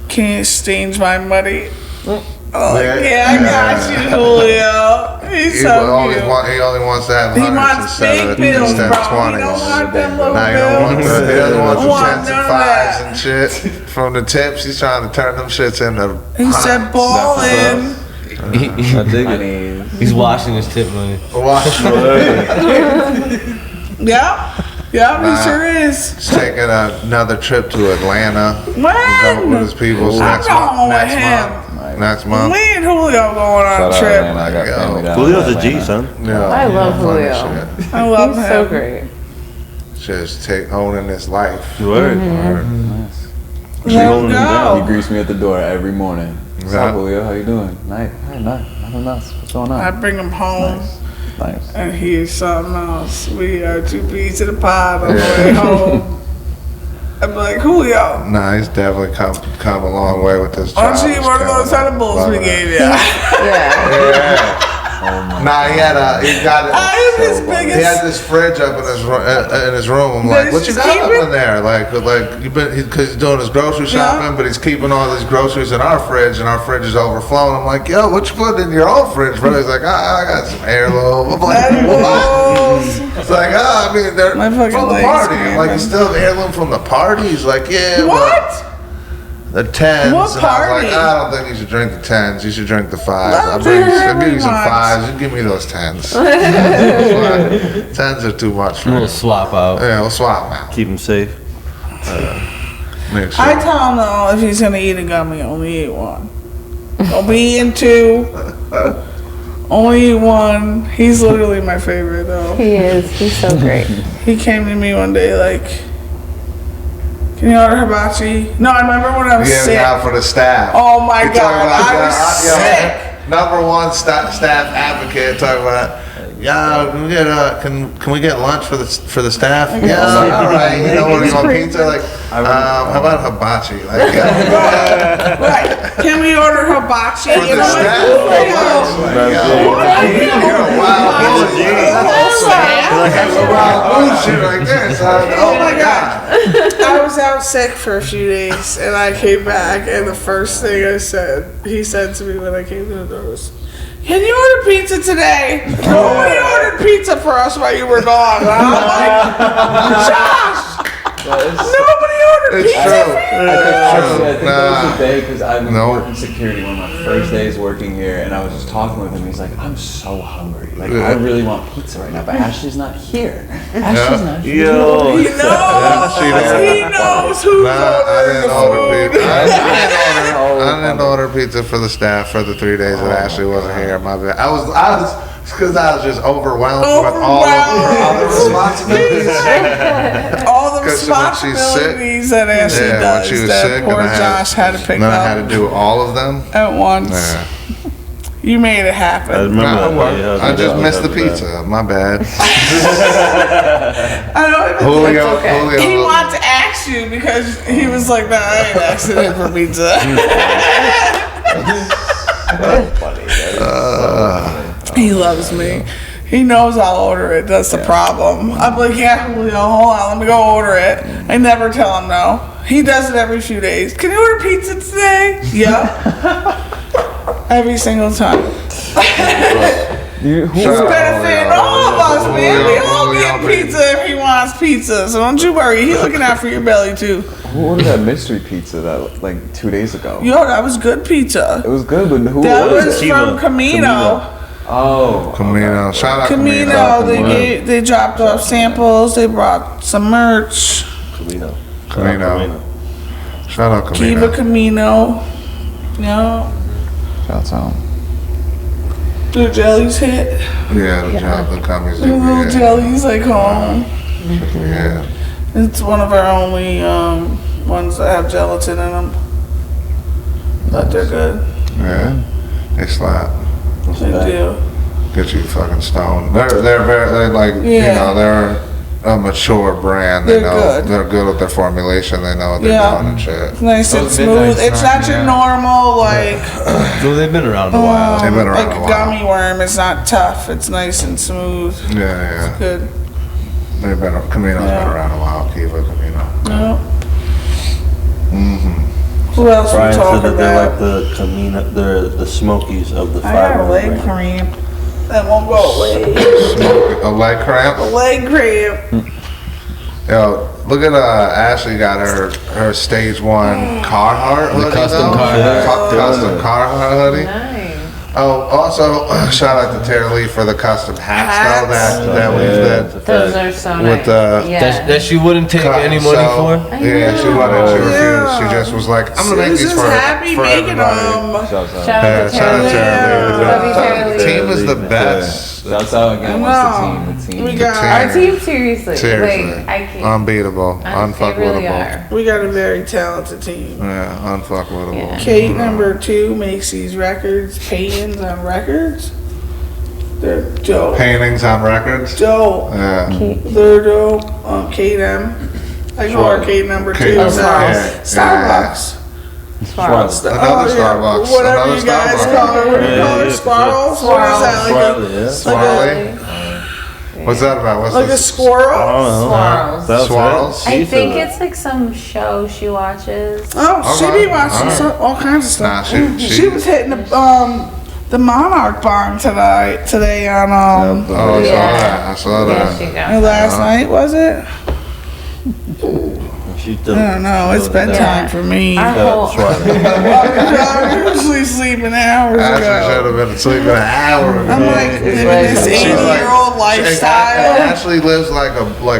Speaker 7: can you exchange my money? Oh, yeah, I got you, Julio. He's
Speaker 1: He
Speaker 7: so
Speaker 1: only
Speaker 7: cute.
Speaker 1: wants to have
Speaker 7: He
Speaker 1: hundreds
Speaker 7: wants
Speaker 1: instead of
Speaker 7: big bills, bro. He don't
Speaker 1: 20s.
Speaker 7: want them little
Speaker 1: Now he don't want
Speaker 7: bills.
Speaker 1: the, he doesn't want the
Speaker 7: Want
Speaker 1: tens and
Speaker 7: none of
Speaker 1: fives
Speaker 7: that.
Speaker 1: and shit from the tips. He's trying to turn them shits into.
Speaker 7: He said, ball in.
Speaker 9: I dig
Speaker 3: I
Speaker 9: it.
Speaker 3: mean,
Speaker 10: He's washing his tip money.
Speaker 1: Watch.
Speaker 7: Yeah. Yeah, he sure is.
Speaker 1: He's taking another trip to Atlanta.
Speaker 7: When?
Speaker 1: With his people
Speaker 7: I'm
Speaker 1: next
Speaker 7: going
Speaker 1: month.
Speaker 7: with
Speaker 1: Next
Speaker 7: him.
Speaker 1: month. Next month.
Speaker 7: Me and Julio going on
Speaker 3: shout
Speaker 7: a
Speaker 3: out,
Speaker 7: trip.
Speaker 3: man. I got
Speaker 1: Yo.
Speaker 3: family down
Speaker 9: Julio's
Speaker 3: in
Speaker 9: a G,
Speaker 3: Atlanta.
Speaker 9: son.
Speaker 1: Yeah,
Speaker 2: I love
Speaker 1: funny
Speaker 2: Julio.
Speaker 1: shit.
Speaker 7: I love
Speaker 2: He's
Speaker 7: him.
Speaker 2: so great.
Speaker 1: Just owning his life.
Speaker 9: Word.
Speaker 7: Let him
Speaker 3: He
Speaker 7: go.
Speaker 3: greets me at the door every morning. What's
Speaker 1: Yeah.
Speaker 3: up, Julio? How you doing? Nice. Hey, nothing nuts. What's going
Speaker 7: I
Speaker 3: on?
Speaker 7: bring him home.
Speaker 3: Nice.
Speaker 7: And he's something else. We are 2 peas in a pod on the way home. I'm like, Julio,
Speaker 1: Nah, he's definitely come a long way with this.
Speaker 7: why don't you eat one of those edibles we gave you?
Speaker 2: Yeah.
Speaker 1: Nah, he got it.
Speaker 7: I am his
Speaker 1: He
Speaker 7: biggest.
Speaker 1: had this fridge up in his room. I'm
Speaker 7: But
Speaker 1: like, what you
Speaker 7: he's
Speaker 1: got up
Speaker 7: keeping-
Speaker 1: in there? Like because he's doing his grocery shopping, but he's keeping all these groceries in our fridge, and our fridge is overflowing. I'm like, yo, what you put in your own fridge, bro? He's like, I got some heirloom. I'm like, what? It's like, I mean, they're
Speaker 7: My
Speaker 1: from
Speaker 7: fucking
Speaker 1: the
Speaker 7: legs,
Speaker 1: party.
Speaker 7: man.
Speaker 1: I'm like, you still have heirloom from the party? He's like, yeah.
Speaker 7: What?
Speaker 1: The 10s.
Speaker 7: What
Speaker 1: and I was
Speaker 7: party?
Speaker 1: like, I don't think you should drink the 10s. You should drink the 5s.
Speaker 7: Not
Speaker 1: I'll give you some
Speaker 7: very
Speaker 1: 5s. You give me those 10s. 10s are too much for
Speaker 10: We'll
Speaker 1: me.
Speaker 10: swap out.
Speaker 1: Yeah, we'll swap them out.
Speaker 9: Keep him safe.
Speaker 1: Make sure.
Speaker 7: I tell him though, if he's gonna eat a gummy, only eat one. Don't be eating 2. Only eat 1. He's literally my favorite though.
Speaker 2: He is. He's so great.
Speaker 7: He came to me one day like, can you order hibachi? No, I remember when I was
Speaker 1: Yeah,
Speaker 7: sick.
Speaker 1: out for the staff.
Speaker 7: Oh my
Speaker 1: You talking
Speaker 7: God,
Speaker 1: about
Speaker 7: I was
Speaker 1: that?
Speaker 7: sick.
Speaker 1: Number one staff advocate talking about. Yeah, can we get lunch for the staff? Yeah, all right. You know what? You want pizza? Like, how about hibachi? Like,
Speaker 7: Right. Can we order hibachi?
Speaker 1: for the staff. You're a wild That's a wild bullshit right there, son.
Speaker 7: Oh my God. I was out sick for a few days and I came back and the first thing he said to me when I came to the door was, can you order pizza today? Nobody ordered pizza for us while you were gone. And I'm like, Josh, nobody ordered
Speaker 1: It's
Speaker 7: pizza
Speaker 1: true.
Speaker 7: for you.
Speaker 3: I think that was the day because I was
Speaker 1: No.
Speaker 3: working security one of my first days working here, and I was just talking with him. He's like, "I'm so hungry. Like, I really want pizza right now, but Ashley's not here. Ashley's not here."
Speaker 9: Yo.
Speaker 7: He knows who's
Speaker 1: Nah, I
Speaker 7: ordering
Speaker 1: didn't
Speaker 7: the
Speaker 1: order
Speaker 7: food.
Speaker 1: pizza. I didn't order pizza for the staff for the 3 days that Ashley wasn't here. My bad. I was because I was just overwhelmed with all of the responsibilities.
Speaker 7: All the
Speaker 1: 'Cause when she's
Speaker 7: responsibilities that Ashley
Speaker 1: Yeah, when
Speaker 7: does
Speaker 1: she was
Speaker 7: that
Speaker 1: sick,
Speaker 7: poor
Speaker 1: and
Speaker 7: Josh had to pick
Speaker 1: then I had to
Speaker 7: up
Speaker 1: do all of them.
Speaker 7: at once.
Speaker 1: Yeah.
Speaker 7: You made it
Speaker 9: I
Speaker 7: happen.
Speaker 9: remember that.
Speaker 1: Nah,
Speaker 9: Yeah,
Speaker 1: I just missed the pizza. My bad.
Speaker 7: I don't even
Speaker 1: Julio,
Speaker 2: okay.
Speaker 7: He wanted to ask you because he was like, "Nah, I ain't asking him for pizza." He loves me. He knows I'll order it. That's the problem. I'm like, "Yeah, Julio, hold on, let me go order it." I never tell him no. He does it every few days. "Can you order pizza today?" Yep. Every single time. It's benefiting all of us, man. We all get pizza if he wants pizza. So don't you worry. He's looking out for your belly too.
Speaker 3: Who ordered that mystery pizza that like 2 days ago?
Speaker 7: Yo, that was good pizza.
Speaker 3: It was good, but who
Speaker 7: That
Speaker 3: ordered
Speaker 7: was
Speaker 3: it?
Speaker 7: from Camino.
Speaker 3: Oh,
Speaker 1: Camino. Shout out
Speaker 7: Camino. They dropped off samples. They brought some merch.
Speaker 9: Camino.
Speaker 1: Shout out
Speaker 7: Kiva
Speaker 1: Camino.
Speaker 7: Camino. No.
Speaker 3: Shouts out.
Speaker 7: The jellies hit.
Speaker 1: Yeah, the gummies.
Speaker 7: The little
Speaker 1: Yeah.
Speaker 7: jellies like home.
Speaker 1: Yeah.
Speaker 7: It's one of our only ones that have gelatin in them. But they're good.
Speaker 1: Yeah. They slap.
Speaker 7: They do.
Speaker 1: Get you fucking stoned. They're like, you
Speaker 7: Yeah.
Speaker 1: know, they're a mature brand.
Speaker 7: They're
Speaker 1: They know
Speaker 7: good.
Speaker 1: they're good with their formulation. They know what they're
Speaker 7: Yeah.
Speaker 1: doing and shit.
Speaker 7: It's nice and
Speaker 6: Those
Speaker 7: smooth.
Speaker 6: midnight
Speaker 7: It's not
Speaker 6: snack,
Speaker 7: your
Speaker 6: yeah.
Speaker 7: normal like
Speaker 10: So they've been around a while.
Speaker 1: They've been around
Speaker 7: like
Speaker 1: a
Speaker 7: a
Speaker 1: while.
Speaker 7: gummy worm. It's not tough. It's nice and smooth.
Speaker 1: Yeah.
Speaker 7: Good.
Speaker 1: They've been Camino's been
Speaker 7: Yeah.
Speaker 1: around a while. Kiva Camino.
Speaker 7: No. Who else we
Speaker 9: Brian said
Speaker 7: talking
Speaker 9: that they're like
Speaker 7: about?
Speaker 9: the Camino, they're the Smokies of the
Speaker 7: I got a
Speaker 9: fiber.
Speaker 7: leg cramp. That won't go away.
Speaker 1: A leg cramp.
Speaker 7: A leg cramp.
Speaker 1: Yo, look at Ashley got her stage 1 Carhartt hoodie.
Speaker 4: custom
Speaker 1: though.
Speaker 4: Carhartt.
Speaker 1: Custom Carhartt hoodie.
Speaker 2: Nice.
Speaker 1: Oh, also shout out to Tara Lee for the custom hats though that we did
Speaker 2: Those are so
Speaker 1: with
Speaker 2: nice. Yeah.
Speaker 4: That she wouldn't take any money for?
Speaker 1: Yeah, she wanted. She refused. She just was like, I'm gonna make
Speaker 7: She's
Speaker 1: these
Speaker 7: just
Speaker 1: for
Speaker 7: happy making
Speaker 1: everybody.
Speaker 7: them.
Speaker 3: Shouts out.
Speaker 2: Shout out to
Speaker 1: Shout out to
Speaker 2: Tara Lee.
Speaker 1: Tara Lee.
Speaker 2: Love you, Tara
Speaker 1: The
Speaker 2: Lee.
Speaker 1: team is the best.
Speaker 3: Shouts out again. What's the team?
Speaker 7: We
Speaker 1: The
Speaker 7: got
Speaker 2: Our team, seriously.
Speaker 1: Seriously,
Speaker 2: Like, I can't.
Speaker 1: unbeatable,
Speaker 2: They
Speaker 1: unfuckwittable.
Speaker 2: really are.
Speaker 7: we got a very talented team.
Speaker 1: Yeah, unfuckwittable.
Speaker 2: Yeah.
Speaker 7: Kate number 2 makes these records, paintings on records. They're dope.
Speaker 1: Paintings on records.
Speaker 7: Dope.
Speaker 1: Yeah.
Speaker 7: They're dope. Kate M. I call her Kate number 2.
Speaker 1: Kate
Speaker 7: now.
Speaker 1: number- yeah.
Speaker 7: Starbucks.
Speaker 2: Sparrows.
Speaker 1: Another
Speaker 7: Oh, yeah.
Speaker 1: Starbucks.
Speaker 7: Whatever
Speaker 1: Another
Speaker 7: you guys
Speaker 1: Starbucks.
Speaker 7: call her. What do you call her?
Speaker 9: yeah,
Speaker 7: Squirrels? What is that? Like
Speaker 1: Swirly. What's that about? What's
Speaker 7: a, like a
Speaker 1: this?
Speaker 7: squirrel?
Speaker 2: Swirls.
Speaker 1: Swirls?
Speaker 2: I think it's like some show she watches.
Speaker 7: Oh, she
Speaker 1: Okay.
Speaker 7: be watching all kinds of
Speaker 1: Nah,
Speaker 7: stuff.
Speaker 1: she
Speaker 7: She was hitting the Monarch Barn today on
Speaker 1: Oh, I
Speaker 2: Yeah.
Speaker 1: saw that. I saw
Speaker 2: Yeah,
Speaker 1: that.
Speaker 2: she got
Speaker 7: last night, was it?
Speaker 9: She's
Speaker 7: I don't know. It's bedtime
Speaker 2: Yeah.
Speaker 7: for me.
Speaker 2: Our whole,
Speaker 7: I'm usually sleeping hours
Speaker 1: Ashley should
Speaker 7: ago.
Speaker 1: have been sleeping an hour ago.
Speaker 7: I'm like living this
Speaker 2: She's
Speaker 7: 80-year-old lifestyle.
Speaker 1: Ashley lives like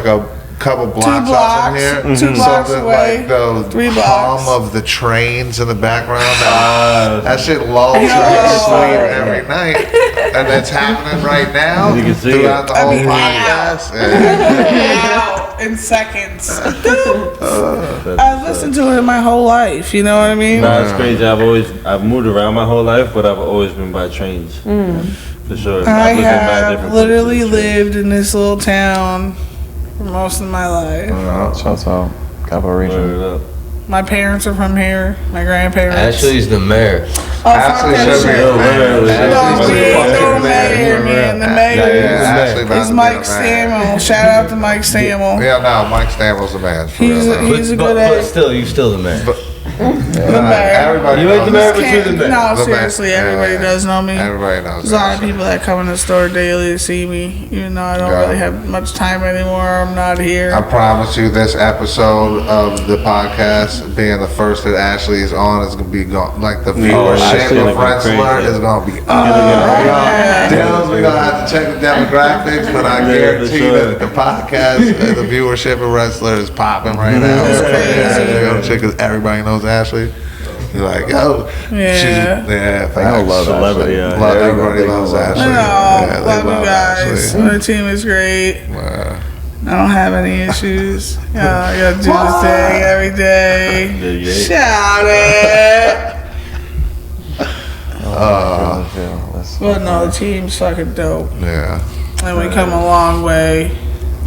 Speaker 1: a couple blocks up from here.
Speaker 7: blocks, 2 blocks
Speaker 1: that,
Speaker 7: away,
Speaker 1: like the
Speaker 7: 3
Speaker 1: hum
Speaker 7: blocks.
Speaker 1: of the trains in the background. That shit lulls her to
Speaker 7: Yo.
Speaker 1: sleep every night, and it's happening right now
Speaker 9: You can see
Speaker 1: throughout
Speaker 9: it.
Speaker 1: the whole
Speaker 7: I mean,
Speaker 1: podcast. Yeah.
Speaker 7: Out in seconds. I've listened to it my whole life. You know what I mean?
Speaker 9: Nah, it's crazy. I've moved around my whole life, but I've always been by trains. For sure.
Speaker 7: I
Speaker 9: I've lived in mad
Speaker 7: have
Speaker 9: different
Speaker 7: literally
Speaker 9: places.
Speaker 7: lived in this little town for most of my life.
Speaker 3: Shouts out. Capital Region.
Speaker 9: Word up.
Speaker 7: My parents are from here. My grandparents.
Speaker 4: Ashley's the mayor.
Speaker 7: Oh, fuck
Speaker 1: Ashley
Speaker 7: that
Speaker 1: should be
Speaker 7: shit.
Speaker 1: a mayor.
Speaker 7: No, we ain't no
Speaker 1: Fucking
Speaker 7: mayor, man. The mayor
Speaker 1: Ashley about
Speaker 7: is
Speaker 1: to be
Speaker 7: Mike
Speaker 1: a mayor.
Speaker 7: Stammel. Shout out to Mike Stammel.
Speaker 1: Yeah, no, Mike Stammel's the man. For
Speaker 7: He's
Speaker 1: real,
Speaker 7: a,
Speaker 1: though.
Speaker 7: he's a
Speaker 4: but
Speaker 7: good egg.
Speaker 4: still, you still the mayor.
Speaker 1: Everybody
Speaker 10: You ain't the
Speaker 1: knows
Speaker 10: man, but you the man.
Speaker 7: No,
Speaker 1: The
Speaker 7: seriously,
Speaker 1: man.
Speaker 7: everybody
Speaker 1: Yeah.
Speaker 7: does know me.
Speaker 1: Everybody knows
Speaker 7: There's a lot of
Speaker 1: Ashley.
Speaker 7: people that come in the store daily to see me, even though I don't
Speaker 1: Yeah.
Speaker 7: really have much time anymore. I'm not here.
Speaker 1: I promise you, this episode of the podcast, being the first that Ashley is on, is gonna be like the viewership
Speaker 9: Ashley
Speaker 1: of
Speaker 9: looking
Speaker 1: Rensselaer
Speaker 9: crazy.
Speaker 1: is gonna be up. Dylan's, we're gonna have to check the demographics, but I guarantee
Speaker 9: for sure.
Speaker 1: that the podcast, the viewership of Rensselaer is popping right now.
Speaker 7: It's crazy.
Speaker 1: Yeah, they're gonna check 'cause everybody knows Ashley. You're like, yo,
Speaker 7: Yeah.
Speaker 1: she's
Speaker 3: I love
Speaker 9: Celebrity, yeah.
Speaker 1: Love,
Speaker 3: There you go,
Speaker 1: everybody
Speaker 3: they
Speaker 1: loves
Speaker 3: love
Speaker 1: Ashley.
Speaker 7: I know.
Speaker 1: Yeah, they
Speaker 7: Love you guys.
Speaker 1: Ashley.
Speaker 7: My team is great. I don't have any issues. I gotta do this thing every day.
Speaker 9: Yeah.
Speaker 7: Shout it. But no, the team's fucking dope.
Speaker 1: Yeah.
Speaker 7: And we come a long way.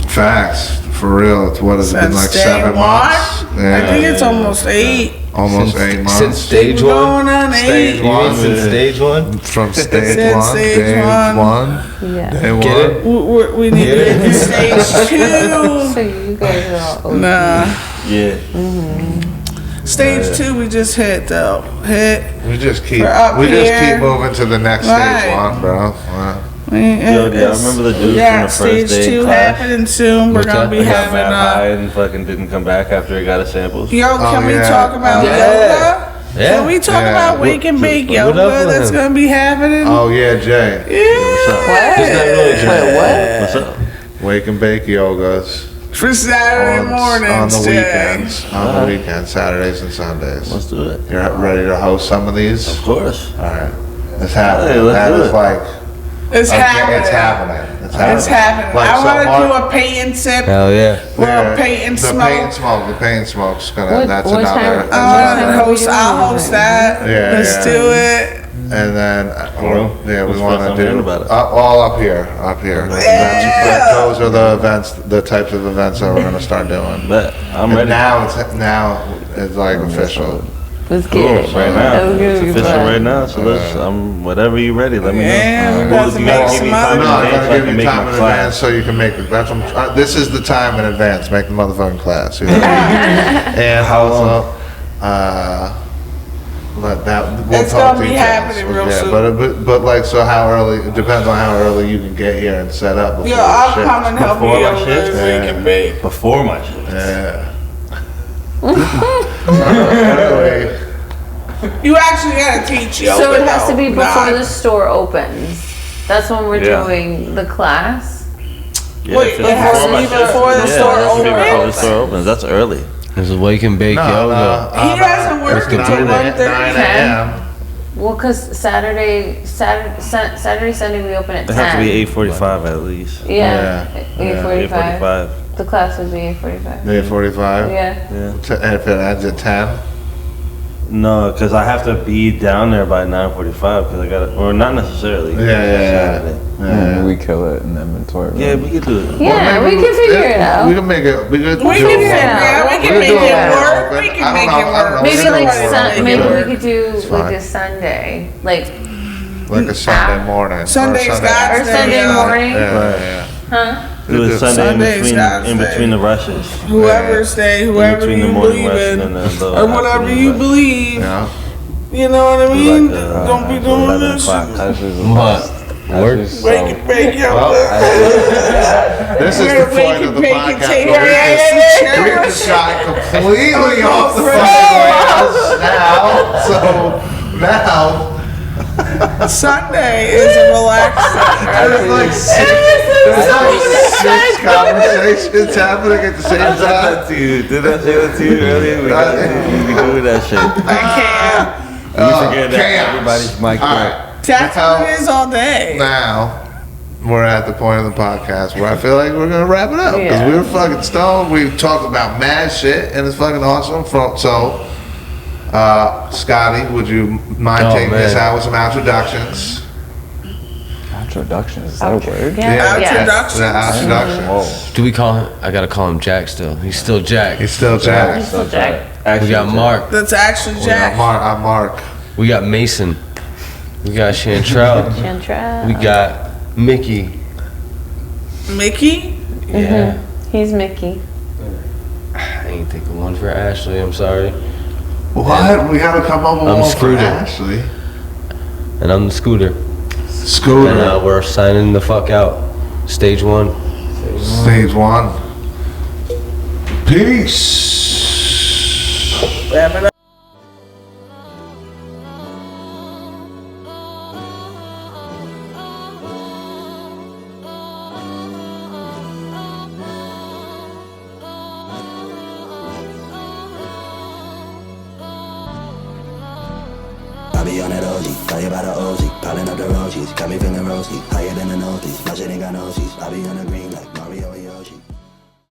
Speaker 1: Facts. For real. It's what has it been
Speaker 7: Since
Speaker 1: like
Speaker 7: day
Speaker 1: 7
Speaker 7: one?
Speaker 1: months?
Speaker 7: I think it's almost 8.
Speaker 1: Almost 8 months.
Speaker 10: Since stage
Speaker 7: We're
Speaker 10: one?
Speaker 7: going on 8.
Speaker 1: Stage
Speaker 10: You mean since stage one?
Speaker 1: From stage
Speaker 7: Since
Speaker 1: one.
Speaker 7: stage one.
Speaker 2: Yeah.
Speaker 1: Day
Speaker 10: Get
Speaker 1: one.
Speaker 10: it?
Speaker 7: We need to get to stage 2.
Speaker 2: So you guys are all
Speaker 7: Nah.
Speaker 9: Yeah.
Speaker 7: Stage 2 we just hit though.
Speaker 1: We just keep
Speaker 7: We're up here.
Speaker 1: moving to the next
Speaker 7: Right.
Speaker 1: stage one, bro. Wow.
Speaker 9: Yo, yeah, I remember the dude
Speaker 7: Yeah,
Speaker 9: from the first
Speaker 7: stage
Speaker 9: day
Speaker 7: 2
Speaker 9: class.
Speaker 7: happening soon. We're
Speaker 10: What's
Speaker 7: gonna
Speaker 10: that?
Speaker 7: be
Speaker 9: He got mad
Speaker 7: having
Speaker 9: high and fucking didn't come back after he got his samples.
Speaker 7: Yo, can we
Speaker 1: yeah.
Speaker 7: talk about
Speaker 10: Yeah.
Speaker 7: yoga?
Speaker 10: Yeah.
Speaker 7: Can we talk
Speaker 1: Yeah.
Speaker 7: about wake and bake
Speaker 10: what up
Speaker 7: yoga
Speaker 10: with
Speaker 7: that's
Speaker 10: him?
Speaker 7: gonna be happening?
Speaker 1: Oh yeah, Jay.
Speaker 7: Yeah.
Speaker 2: Wait, what?
Speaker 9: What's up?
Speaker 1: Wake and bake yogas.
Speaker 7: For Saturday
Speaker 1: on
Speaker 7: mornings,
Speaker 1: the
Speaker 7: Jay.
Speaker 1: weekends. On the weekends, Saturdays and Sundays.
Speaker 9: Let's do it.
Speaker 1: You're ready to host some of these?
Speaker 9: Of course.
Speaker 1: All right. It's happening.
Speaker 9: Hey, let's
Speaker 1: That
Speaker 9: do
Speaker 1: is
Speaker 9: it.
Speaker 1: like
Speaker 7: It's happening.
Speaker 1: It's happening. It's happening.
Speaker 7: It's happening.
Speaker 1: Like,
Speaker 7: I
Speaker 1: so
Speaker 7: want to
Speaker 1: Mark-
Speaker 7: do a paint and sip
Speaker 10: Hell yeah.
Speaker 7: or a paint and
Speaker 1: the
Speaker 7: smoke.
Speaker 1: paint and smoke. The paint and smoke's gonna.
Speaker 2: What-
Speaker 1: that's
Speaker 2: what
Speaker 1: another.
Speaker 2: time-
Speaker 1: That's
Speaker 7: I want
Speaker 1: another.
Speaker 7: to host. I'll host that.
Speaker 1: Yeah,
Speaker 7: Let's
Speaker 1: yeah.
Speaker 7: do it.
Speaker 1: And then, we
Speaker 9: What's
Speaker 1: want
Speaker 9: first
Speaker 1: to
Speaker 9: I'm hearing
Speaker 1: do
Speaker 9: about it?
Speaker 1: all up here. Those are the events, the types of events that we're gonna start doing.
Speaker 9: Bet. I'm
Speaker 1: And
Speaker 9: ready.
Speaker 1: now it's like official.
Speaker 2: Let's get
Speaker 9: Cool.
Speaker 2: it.
Speaker 9: Right now.
Speaker 2: That was
Speaker 9: It's
Speaker 2: gonna be
Speaker 9: official
Speaker 2: fun.
Speaker 9: right now. So let's. whenever you ready, let me
Speaker 7: Yeah,
Speaker 9: know.
Speaker 7: we
Speaker 9: Well,
Speaker 7: got to
Speaker 9: you
Speaker 7: make
Speaker 9: gotta
Speaker 7: some
Speaker 9: give me
Speaker 7: money.
Speaker 9: time
Speaker 1: No,
Speaker 9: in
Speaker 1: I
Speaker 9: advance
Speaker 1: gotta
Speaker 9: so I
Speaker 1: give
Speaker 9: can
Speaker 1: you
Speaker 9: make
Speaker 1: time
Speaker 9: my
Speaker 1: in
Speaker 9: class.
Speaker 1: advance so you can make it. This is the time in advance. Make the motherfucking class. You know? And
Speaker 9: How
Speaker 1: also, but that we'll
Speaker 7: It's
Speaker 1: talk
Speaker 7: gonna be
Speaker 1: details.
Speaker 7: happening real
Speaker 1: Yeah,
Speaker 7: soon.
Speaker 1: but like, so how early? It depends on how early you can get here and set up. Before
Speaker 7: Yo,
Speaker 1: the
Speaker 7: I'll
Speaker 1: shift.
Speaker 7: come and help
Speaker 9: Before
Speaker 7: you
Speaker 9: my
Speaker 7: over
Speaker 9: shift?
Speaker 7: there. Wake and bake.
Speaker 9: Before my shift.
Speaker 1: Yeah. Early.
Speaker 7: You actually gotta teach yoga.
Speaker 2: So it has to be
Speaker 7: though,
Speaker 2: before
Speaker 7: not-
Speaker 2: the store opens. That's when we're
Speaker 9: Yeah.
Speaker 2: doing the class.
Speaker 9: Yeah,
Speaker 7: Wait,
Speaker 9: if it's
Speaker 7: it has
Speaker 9: before
Speaker 7: to
Speaker 9: my
Speaker 7: be
Speaker 9: shift,
Speaker 7: before the
Speaker 9: yeah,
Speaker 7: store
Speaker 9: it has to be before the
Speaker 7: opens?
Speaker 9: store opens. That's early.
Speaker 10: There's a wake and bake yoga.
Speaker 7: He doesn't work
Speaker 10: the
Speaker 7: until
Speaker 1: 9
Speaker 7: 1:30.
Speaker 1: a.m.
Speaker 2: Well, cause Saturday, Sunday we open at 10.
Speaker 9: It has to be 8:45 at least.
Speaker 2: Yeah,
Speaker 1: Yeah.
Speaker 2: 8:45.
Speaker 9: 8:45.
Speaker 2: The class would be 8:45.
Speaker 1: 8:45.
Speaker 2: Yeah.
Speaker 9: Yeah.
Speaker 1: And if it ends at 10.
Speaker 9: No, because I have to be down there by 9:45 because I got to, or not necessarily.
Speaker 1: Yeah.
Speaker 3: We kill it in inventory.
Speaker 9: Yeah, we could do it.
Speaker 2: Yeah, we can figure it out.
Speaker 1: We can make it. We could
Speaker 7: We
Speaker 1: do
Speaker 7: can
Speaker 1: it.
Speaker 7: figure it out. We can make
Speaker 1: do
Speaker 7: it
Speaker 1: it.
Speaker 7: work. We
Speaker 1: I
Speaker 7: can
Speaker 1: don't
Speaker 7: make
Speaker 1: know,
Speaker 7: it
Speaker 1: I don't
Speaker 7: work.
Speaker 1: know.
Speaker 2: Maybe
Speaker 1: Somebody
Speaker 2: like
Speaker 1: will
Speaker 2: maybe
Speaker 1: make it
Speaker 2: we
Speaker 1: work.
Speaker 2: could do like
Speaker 1: fine.
Speaker 2: a Sunday, like
Speaker 1: Like a Sunday morning. or
Speaker 7: Sunday's
Speaker 1: Sunday
Speaker 7: got
Speaker 1: afternoon.
Speaker 2: or Sunday
Speaker 7: Yeah.
Speaker 2: morning,
Speaker 1: Yeah.
Speaker 2: huh?
Speaker 9: Do it Sunday
Speaker 7: Sunday's God's
Speaker 9: in
Speaker 7: day.
Speaker 9: between the rushes.
Speaker 7: Whoever's day,
Speaker 9: In
Speaker 7: whoever
Speaker 9: between
Speaker 7: you
Speaker 9: the morning
Speaker 7: believe
Speaker 9: rush
Speaker 7: in,
Speaker 9: and then the
Speaker 7: or whatever
Speaker 9: afternoon
Speaker 7: you
Speaker 9: rush.
Speaker 7: believe.
Speaker 1: Yeah.
Speaker 7: You know what I mean?
Speaker 9: Like,
Speaker 7: Don't be doing
Speaker 9: 11
Speaker 7: this.
Speaker 9: o'clock.
Speaker 10: What? Work?
Speaker 7: Wake and bake yoga.
Speaker 1: This is the point of the podcast
Speaker 7: Yeah,
Speaker 1: where we just shot completely off the fucking rails now. So now
Speaker 7: Sunday is a relaxed
Speaker 1: there's like six conversations happening at the same
Speaker 9: I said
Speaker 1: time.
Speaker 9: that to you. Did I say that to you earlier? We got to be doing that shit.
Speaker 7: I can't.
Speaker 9: You forget that
Speaker 1: chaos.
Speaker 9: everybody's mic
Speaker 1: All
Speaker 9: up.
Speaker 1: right.
Speaker 7: That's what it is all day.
Speaker 1: Now we're at the point of the podcast where I feel like we're gonna wrap it up because
Speaker 2: Yeah.
Speaker 1: we were fucking stoned. We talked about mad shit and it's fucking awesome. So, Scotty, would you mind
Speaker 10: Oh,
Speaker 1: taking us
Speaker 10: man.
Speaker 1: out with some introductions?
Speaker 3: Introductions, is that a word?
Speaker 2: Yeah.
Speaker 7: Introductions.
Speaker 1: The introductions.
Speaker 10: Do we call him? I gotta call him Jack still. He's still Jack.
Speaker 1: He's still Jack.
Speaker 2: Still Jack.
Speaker 10: We got Mark.
Speaker 7: That's actually
Speaker 1: Yeah,
Speaker 7: Jack.
Speaker 1: I'm Mark.
Speaker 10: We got Mason. We got Chantrell.
Speaker 2: Chantrell.
Speaker 10: We got Mickey.
Speaker 7: Mickey?
Speaker 10: Yeah.
Speaker 2: He's Mickey.
Speaker 10: I ain't thinking one for Ashley. I'm sorry.
Speaker 1: What? We gotta come up with
Speaker 4: I'm
Speaker 1: one for
Speaker 4: Scooter.
Speaker 1: Ashley.
Speaker 4: And I'm the Scooter.
Speaker 1: Scooter.
Speaker 4: And we're signing the fuck out. Stage 1.
Speaker 1: Stage 1. Peace.
Speaker 7: Wrap it up.
Speaker 11: I be on that OG, fire by the OG, piling up the roaches, got me feeling rosy, higher than the northeast, my shit ain't got no seats, I be on the green.